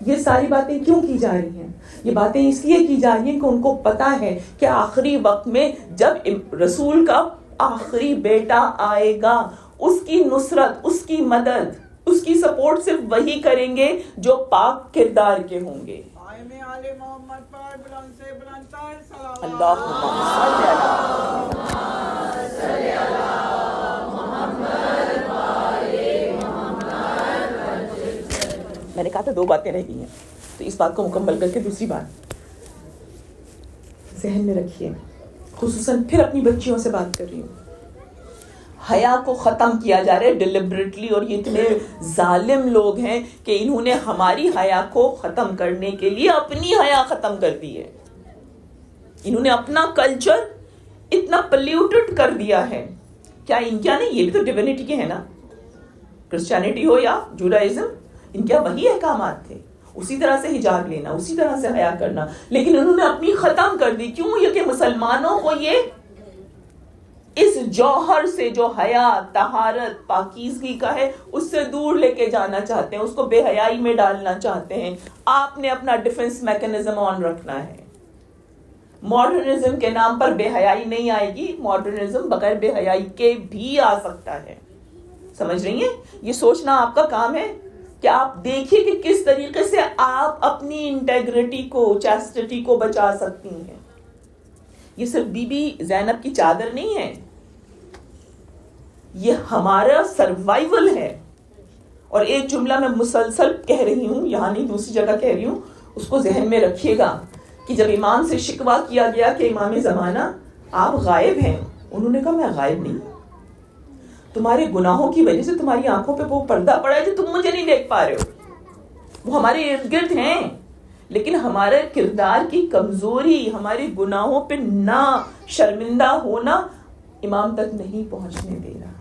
یہ ساری باتیں کیوں کی جا رہی ہیں؟ یہ باتیں اس لیے کی جا رہی ہیں کہ ان کو پتا ہے کہ آخری وقت میں جب رسول کا آخری بیٹا آئے گا, اس کی نصرت, اس کی مدد, اس کی سپورٹ صرف وہی کریں گے جو پاک کردار کے ہوں گے. اللہم صلی میں نے کہا تھا 2 باتیں رہ گئی ہیں, تو اس بات کو مکمل کر کے دوسری بات ذہن میں رکھیے. خصوصاً پھر اپنی بچیوں سے بات کر رہی ہوں. حیا کو ختم کیا جا رہا ہے ڈیلیبریٹلی, اور یہ اتنے ظالم لوگ ہیں کہ انہوں نے ہماری حیا کو ختم کرنے کے لیے اپنی حیا ختم کر دی ہے. انہوں نے اپنا کلچر اتنا پلیوٹڈ کر دیا ہے. کیا ان کیا نہیں, یہ بھی تو ڈیوینٹی کے ہیں نا, کرسچینٹی ہو یا جوڈائزم, ان کیا وہی احکامات تھے, اسی طرح سے حجاب لینا, اسی طرح سے حیا کرنا, لیکن انہوں نے اپنی ختم کر دی. کیوں؟ یہ کہ مسلمانوں کو یہ اس جوہر سے جو حیا, طہارت, پاکیزگی کا ہے, اس سے دور لے کے جانا چاہتے ہیں, اس کو بے حیائی میں ڈالنا چاہتے ہیں. آپ نے اپنا ڈیفنس میکنزم آن رکھنا ہے. ماڈرنزم کے نام پر بے حیائی نہیں آئے گی, ماڈرنزم بغیر بے حیائی کے بھی آ سکتا ہے. سمجھ رہی ہیں؟ یہ سوچنا آپ کا کام ہے کہ آپ دیکھیے کہ کس طریقے سے آپ اپنی انٹیگریٹی کو, چیسٹٹی کو بچا سکتی ہیں. یہ صرف بی بی زینب کی چادر نہیں ہے, یہ ہمارا سروائیول ہے. اور ایک جملہ میں مسلسل کہہ رہی ہوں, یہاں نہیں دوسری جگہ کہہ رہی ہوں, اس کو ذہن میں رکھیے گا کہ جب امام سے شکوہ کیا گیا کہ امام زمانہ آپ غائب ہیں, انہوں نے کہا میں غائب نہیں, تمہارے گناہوں کی وجہ سے تمہاری آنکھوں پہ وہ پردہ پڑا ہے جو تم مجھے نہیں دیکھ پا رہے ہو, وہ ہمارے ارد گرد ہیں, لیکن ہمارے کردار کی کمزوری, ہمارے گناہوں پہ نہ شرمندہ ہونا امام تک نہیں پہنچنے دے رہا.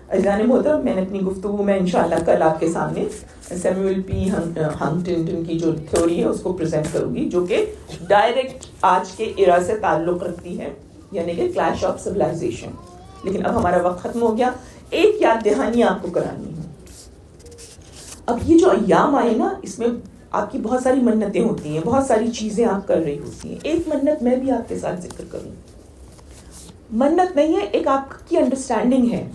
عزیزان محترم, میں نے اپنی گفتگو میں انشاءاللہ کل آپ کے سامنے سیموئل پی ہنٹنگٹن کی جو تھیوری ہے اس کو پریزنٹ کروں گی, جو کہ ڈائریکٹ آج کے ایرا سے تعلق رکھتی ہے, یعنی کہ کلیش آف سویلائزیشن. لیکن اب ہمارا وقت ختم ہو گیا. ایک یاد دہانی آپ کو کرانی ہے. اب یہ جو ایام آئے نا, اس میں آپ کی بہت ساری منتیں ہوتی ہیں, بہت ساری چیزیں آپ کر رہی ہوتی ہیں. ایک منت میں بھی آپ کے ساتھ ذکر کروں. منت نہیں ہے, ایک آپ کی انڈرسٹینڈنگ ہے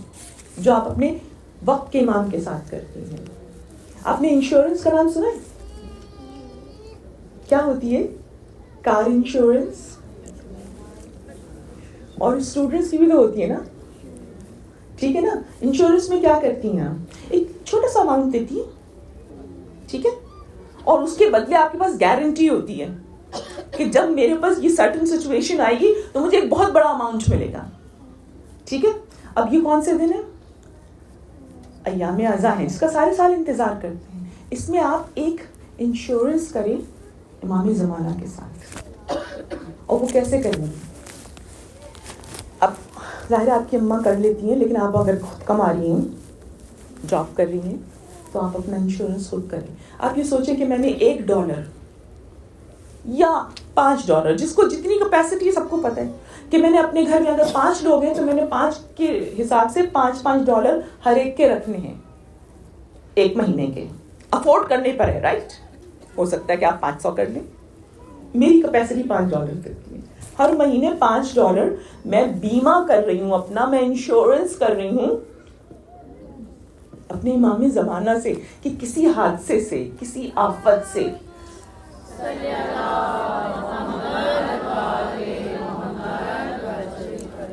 جو آپ اپنے وقت کے امام کے ساتھ کرتی ہیں. آپ نے انشورنس کا نام سنا ہے؟ کیا ہوتی ہے؟ Car insurance. اور اسٹوڈنٹس کی بھی تو ہوتی ہے نا, ٹھیک ہے نا. انشورنس میں کیا کرتی ہیں آپ, ایک چھوٹا سا اماؤنٹ دیتی ہیں, ٹھیک ہے, اور اس کے بدلے آپ کے پاس گارنٹی ہوتی ہے کہ جب میرے پاس یہ سرٹن سچویشن آئے گی تو مجھے ایک بہت بڑا اماؤنٹ ملے گا, ٹھیک ہے. اب یہ کون سے دن ہیں؟ ایام اعزاں ہیں, جس کا سارے سال انتظار کرتے ہیں. اس میں آپ ایک انشورنس کریں امام زمانہ کے ساتھ. اور وہ کیسے کریں گے؟ اب ظاہر آپ کی اماں کر لیتی ہیں, لیکن آپ اگر خود کما رہی ہیں, جاب کر رہی ہیں, تو آپ اپنا انشورنس خود کریں. آپ یہ سوچیں کہ میں نے $1 یا $5, جس کو جتنی کیپیسٹی ہے سب کو پتہ ہے کہ میں نے اپنے گھر میں اگر 5 لوگ ہیں تو میں نے 5 کے حساب سے $5 ہر ایک کے رکھنے ہیں ایک مہینے کے, افورڈ کرنے پر ہے, رائٹ. ہو سکتا ہے کہ آپ 500 کر لیں, میری کیپیسٹی $5 کرتی ہے. ہر مہینے $5 میں بیمہ کر رہی ہوں اپنا, میں انشورنس کر رہی ہوں اپنے امام زمانہ سے کہ کسی حادثے سے, کسی آفت سے.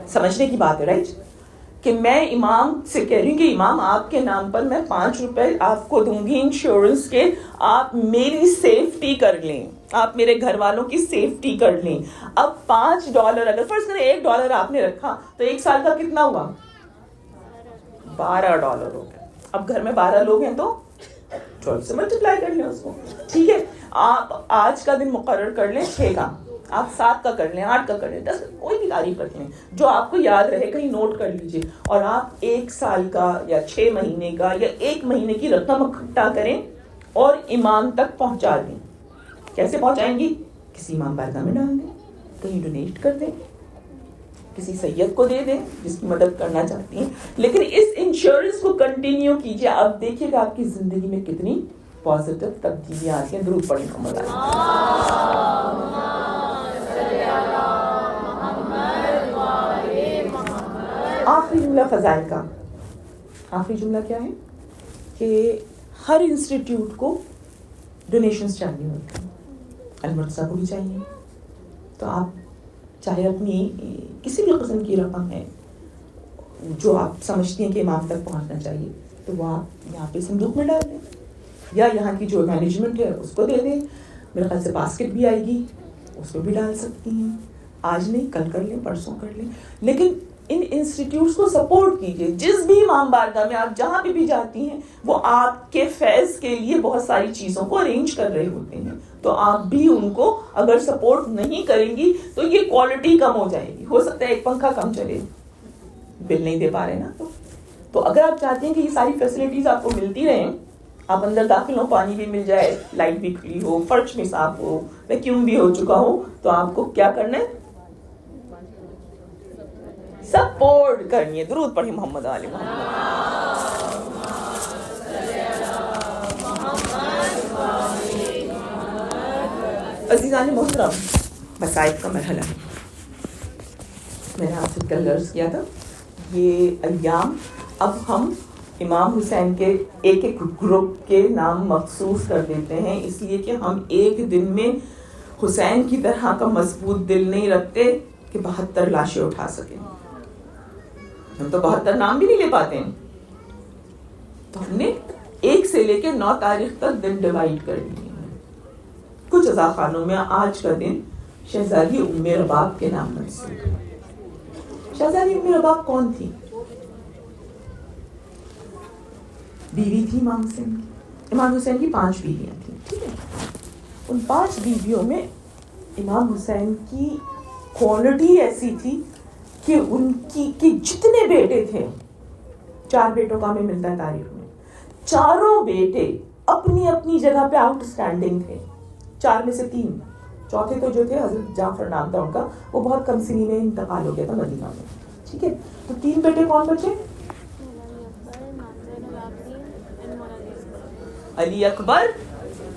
سمجھنے کی بات ہے, رائٹ, کہ میں امام سے کہہ رہی ہوں کہ امام آپ کے نام پر میں $5 آپ کو دوں گی انشورنس کے, آپ میری سیفٹی کر لیں, آپ میرے گھر والوں کی سیفٹی کر لیں. اب $5 اگر فرض کریں $1 آپ نے رکھا تو ایک سال کا کتنا ہوا؟ $12 ہو گیا. اب گھر میں 12 لوگ ہیں تو 12 سے ملٹیپلائی کر لیں اس کو, ٹھیک ہے. آپ آج کا دن مقرر کر لیں 6 کا, آپ 7 کا کر لیں, 8 کا کر لیں, 10 کوئی بھی تاریخ رکھ لیں جو آپ کو یاد رہے, کہیں نوٹ کر لیجیے. اور آپ 1 سال کا یا 6 مہینے کا یا 1 مہینے کی رقم اکٹھا کریں اور امام تک پہنچا دیں. کیسے پہنچائیں گی؟ کسی امام بارگاہ میں ڈال دیں, کہیں ڈونیٹ کر دیں, کسی سید کو دے دیں جس کی مدد کرنا چاہتی ہیں. لیکن اس انشورنس کو کنٹینیو کیجیے, آپ دیکھیے گا آپ کی زندگی میں کتنی پازیٹیو تبدیلیاں آتی ہیں. درود پڑھیں محمد علی. آخری جملہ فضائل کا, آخری جملہ کیا ہے کہ ہر انسٹیٹیوٹ کو ڈونیشنز چاہیے ہوتی ہیں, المدرسہ کو بھی چاہیے. تو آپ چاہے اپنی کسی بھی قسم کی رقم ہے جو آپ سمجھتی ہیں کہ امام تک پہنچنا چاہیے, تو وہ آپ یہاں پہ صندوق میں ڈال دیں, یا یہاں کی جو مینجمنٹ ہے اس کو دے دیں. میرے خیال سے باسکٹ بھی آئے گی, اس کو بھی ڈال سکتی ہیں. آج نہیں, کل کر لیں, پرسوں کر لیں, لیکن ان انسٹیٹیوٹس کو سپورٹ کیجیے. جس بھی امام بارگاہ میں آپ جہاں بھی جاتی ہیں وہ آپ کے فیض کے لیے بہت ساری چیزوں کو ارینج کر رہے ہوتے ہیں, تو آپ بھی ان کو اگر سپورٹ نہیں کریں گی تو یہ کوالٹی کم ہو جائے گی. ہو سکتا ہے ایک پنکھا کم چلے, بل نہیں دے پا رہے نا, تو اگر آپ چاہتے ہیں کہ یہ ساری فیسلٹیز آپ کو ملتی رہیں, آپ اندر داخل ہو, پانی بھی مل جائے, لائٹ بھی کھلی ہو, فرش بھی صاف ہو, ویکیوم بھی ہو چکا ہو, تو آپ کو کیا کرنا ہے؟ سپورٹ کرنی ہے. درود پڑھیں محمد علی محمد. عزیزان محترم, مصائب کا مرحلہ ہے. میں نے آپ سے کل عرض کیا تھا یہ ایام اب ہم امام حسین کے ایک ایک گروپ کے نام مخصوص کر دیتے ہیں, اس لیے کہ ہم ایک دن میں حسین کی طرح کا مضبوط دل نہیں رکھتے کہ 72 لاشیں اٹھا سکیں. ہم تو 72 نام بھی نہیں لے پاتے ہیں, تو ہم نے 1 سے لے کے 9 تاریخ تک دن ڈیوائیڈ کر دیے ہیں. کچھ عزاخانوں میں آج کا دن شہزادی ام رباب کے نام منسوب ہے. شہزادی ام رباب کون تھی؟ بیوی تھی امام حسین کی. امام حسین کی 5 بیویاں تھیں, ٹھیک ہے. ان 5 بیویوں میں امام حسین کی کوالٹی ایسی تھی کہ ان کی جتنے بیٹے تھے, 4 بیٹوں کا ہمیں ملتا ہے تاریخ میں, چاروں بیٹے اپنی اپنی جگہ پہ آؤٹ اسٹینڈنگ تھے. 4 میں سے 3, چوتھے تو جو تھے حضرت جعفر نام تھا ان کا, وہ بہت کم سنی میں انتقال ہو گیا تھا مدینہ میں, ٹھیک ہے. تو 3 بیٹے کون بچے؟ علی اکبر,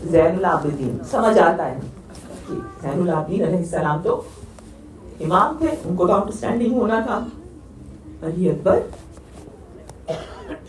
زین العابدین. سمجھ آتا ہے کہ زین العابدین علیہ السلام تو امام تھے, ان کو تو آؤٹ اسٹینڈنگ ہونا تھا. علی اکبر,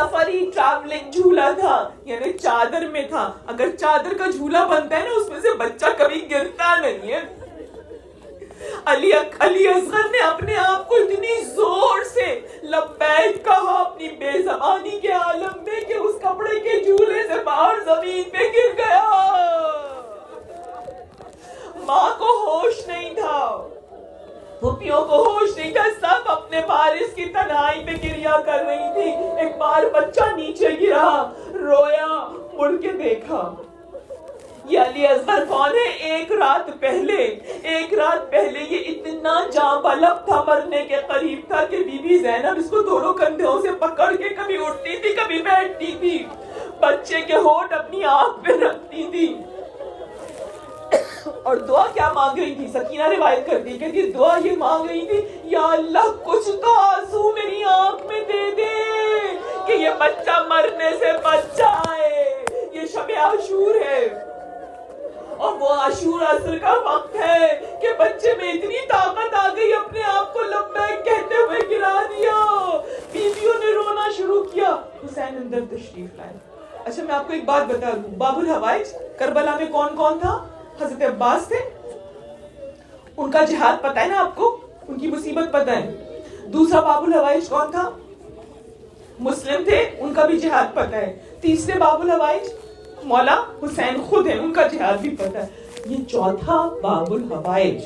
سفری ٹریولنگ جھولا تھا، یعنی چادر میں تھا. اگر چادر کا جھولا بنتا ہے نا اس میں سے بچہ کبھی گرتا نہیں ہے. علی اصغر نے اپنے آپ کو اتنی زور سے لبیک کہا اپنی بے زبانی کے عالم میں کہ اس کپڑے کے جھولے سے باہر زمین پہ گر گیا. ماں کو ہوش نہیں تھا، پھوپھیوں کو ہوش نہیں تھا، سب اپنے وارث کی تنہائی پہ گریا کر رہی تھی. ایک بار بچہ نیچے گرا، رویا، مڑ کے دیکھا. یہ علی اصغر کون ہے؟ ایک رات پہلے یہ اتنا جاں بلب تھا، مرنے کے قریب تھا کہ بی بی زینب اس کو دونوں کندھوں سے پکڑ کے کبھی اٹھتی تھی کبھی بیٹھتی تھی، بچے کے ہونٹ اپنی آنکھ پہ رکھتی تھی. اور دعا کیا مانگ رہی تھی؟ سکینہ روایت کرتی کہ دعا یہ مانگ رہی تھی، یا اللہ کچھ تو آنسو میری آنکھ میں دے دے کہ یہ بچہ مرنے سے بچ جائے. یہ شب عاشور ہے اور وہ عاشور عصر کا وقت ہے کہ بچے میں اتنی طاقت آ گئی، اپنے آپ کو لبیک کہتے ہوئے گرا دیا. بیویوں نے رونا شروع کیا. حسین اندر تشریف لائے. اچھا میں آپ کو ایک بات بتا دوں، باب الحوائج کربلا میں کون کون تھا؟ حضرت عباس تھے، ان کا جہاد پتہ ہے نا آپ کو، ان کی مصیبت پتہ ہے. دوسرا باب الحوائج کون تھا؟ مسلم تھے، ان کا بھی جہاد پتہ ہے. تیسرے باب الحوائج مولا حسین خود ہیں، ان کا جہاد بھی پتہ ہے. یہ چوتھا باب الحوائج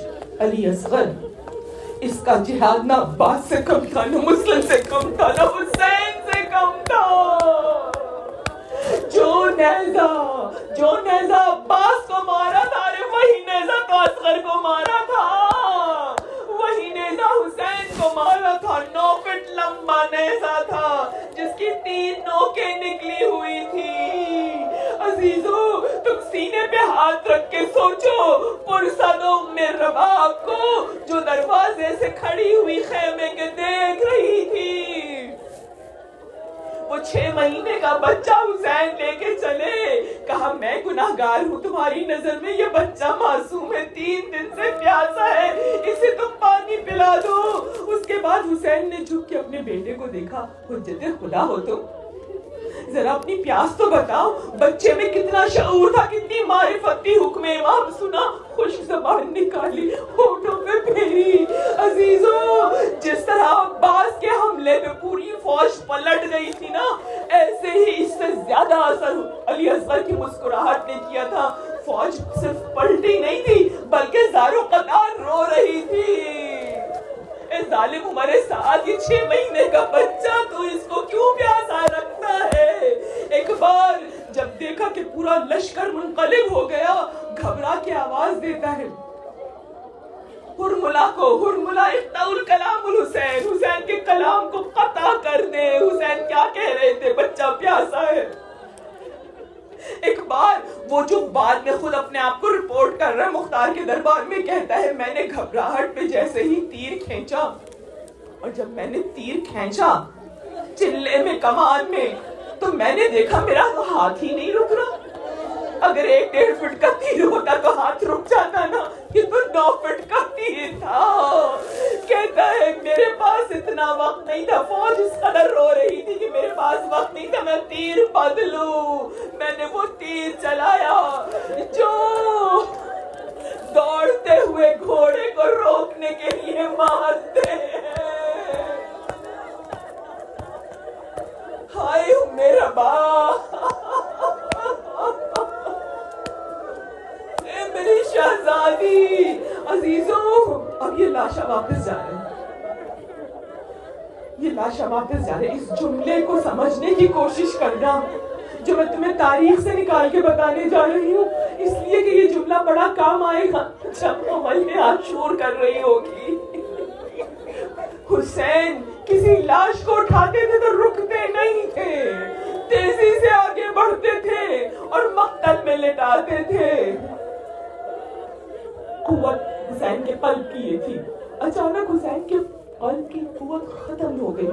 علی اصغر، اس کا جہاد نہ عباس سے کم تھا، نہ مسلم سے کم تھا، نہ حسین سے کم تھا. جو نیزہ عباس کو مارا تھا، وہی نیزہ تو اصغر کو مارا تھا، وہی نیزہ حسین کو مارا تھا. 9 فٹ لمبا نیزہ تھا جس کی 3 نوکیں نکلی ہوئی تھی. عزیزو تم سینے پہ ہاتھ رکھ کے سوچو پرسدوں میں رباب کو جو دروازے سے کھڑی ہوئی خیمے کے دیکھ رہی تھی. وہ 6 مہینے کا بچہ حسین لے کے چلے، کہا میں گناہگار ہوں تمہاری نظر میں، یہ بچہ معصوم ہے، 3 دن سے پیاسا ہے، اسے تم پانی پلا دو. اس کے بعد حسین نے جھک کے اپنے بیٹے کو دیکھا. حجت خدا ہو تم، ذرا اپنی پیاس تو بتاؤ. بچے میں کتنا شعور تھا، کتنی معرفت تھی. حکم امام سنا، خشک زبان نکالی، ہونٹوں پہ پھیری. عزیزو جس طرح عباس کے حملے پہ پوری فوج پلٹ گئی تھی نا، ایسے ہی اس سے زیادہ اثر علی اصغر کی مسکراہٹ نے کیا تھا. فوج صرف پلٹی نہیں تھی بلکہ زارو قطار رو رہی تھی. اے ظالم عمر سعد، یہ 6 مہینے کا بچہ تو اس کو کیوں پیاسا رکھتا ہے؟ ایک بار جب دیکھا کہ پورا لشکر منقلب ہو گیا، گھبرا کے آواز دیتا ہے ہرملا کو، ہرملا اقطعوا کلام الحسین، حسین کے کلام کو قطع کر دے. حسین کیا کہہ رہے تھے؟ بچہ پیاسا ہے. ایک بار وہ جو بعد میں خود اپنے آپ کو رپورٹ کر رہا ہے مختار کے دربار میں، کہتا ہے میں نے گھبراہٹ پہ جیسے ہی تیر کھینچا، اور جب میں نے تیر کھینچا چلے میں کمان میں، تو میں نے دیکھا میرا ہاتھ ہی نہیں رک رہا. اگر 1-1.5 فٹ کا تیر ہوتا تو ہاتھ رک جاتا نا، یہ تو 9 فٹ کا تیر تھا. کہتا ہے میرے پاس اتنا وقت نہیں تھا، فوج اس قدر رو رہی تھی کہ میرے پاس وقت نہیں تھا میں تیر بدلوں. میں نے وہ تیر چلایا جو دوڑتے ہوئے گھوڑے کو روکنے کے لیے مارتے ہیں. ہائے میرا باپ، اے میری شہزادی. عزیزوں اب یہ لاشا واپس جا رہے ہیں، اس جملے کو سمجھنے کی کوشش کرنا جو میں تمہیں تاریخ سے نکال کے بتانے جا رہی ہوں، اس لیے کہ یہ جملہ بڑا کام آئے گا جب عمل عاشور کر رہی ہوگی. حسین کسی لاش کو اٹھاتے تھے تو رکتے نہیں تھے، تیزی سے آگے بڑھتے تھے اور مقتل میں لٹاتے تھے. قوت حسین کے قلب کی یہ تھی. اچانک حسین کے قلب کی قوت ختم ہو گئی.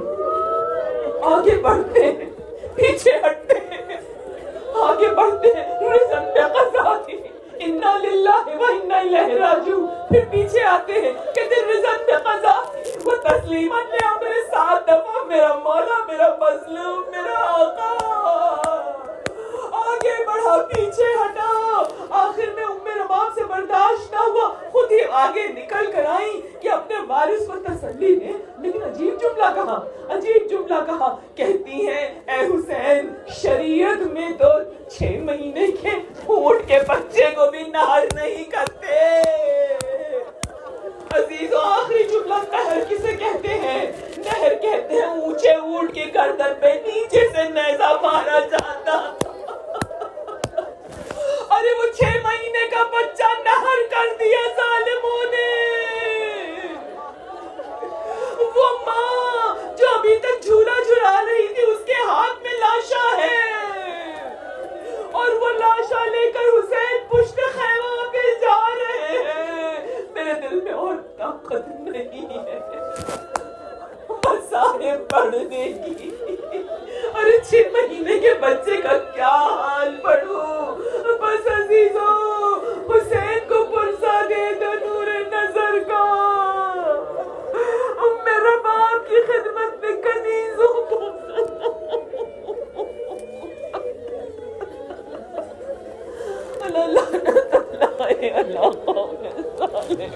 آگے بڑھتے ہیں، پیچھے ہٹتے ہیں، آگے بڑھتے ہیں. رزم پہ قضا تھی، انا للہ و انا الیہ راجعون. پھر پیچھے آتے ہیں، کہتے ہیں رزم پہ قضا. وہ تسلیمت لے میرے 7 دفعہ میرا مولا، میرا مظلوم، میرا آقا، آگے بڑھا پیچھے ہٹا، آخر میں ام رباب سے برداشت نہ ہوا، خود ہی آگے نکل کر آئی کہ اپنے وارث کو تسلی دے، لیکن عجیب جملہ کہا، کہتی ہیں اے حسین، شریعت میں تو 6 مہینے کے اونٹ کے بچے کو بھی نہر نہیں کرتے۔ عزیزو، آخری جملہ قہر کسے کہتے ہیں؟ نہر کہتے ہیں اونچے اونٹ کی گردن پہ نیچے سے نیزہ مارا جاتا۔ ارے وہ 6 مہینے کا بچہ نہر کر دیا ظالموں نے۔ وہ ماں جو ابھی تک جھولا جھلا رہی تھی، اس کے ہاتھ میں لاشا ہے، اور وہ لاشا لے کر حسین پشت خیمہ پہ جا رہے ہیں۔ میرے دل میں اور طاقت نہیں ہے مسائل پڑھنے کی۔ ارے 6 مہینے کے بچے کا کیا حال پڑھوں؟ بس عزیزو، حسین کو پرسہ دے دو نور نظر کا، میرا باپ کی خدمت میں کنیزوں کو۔ اللہ لعنت اللہ علی الظالمین۔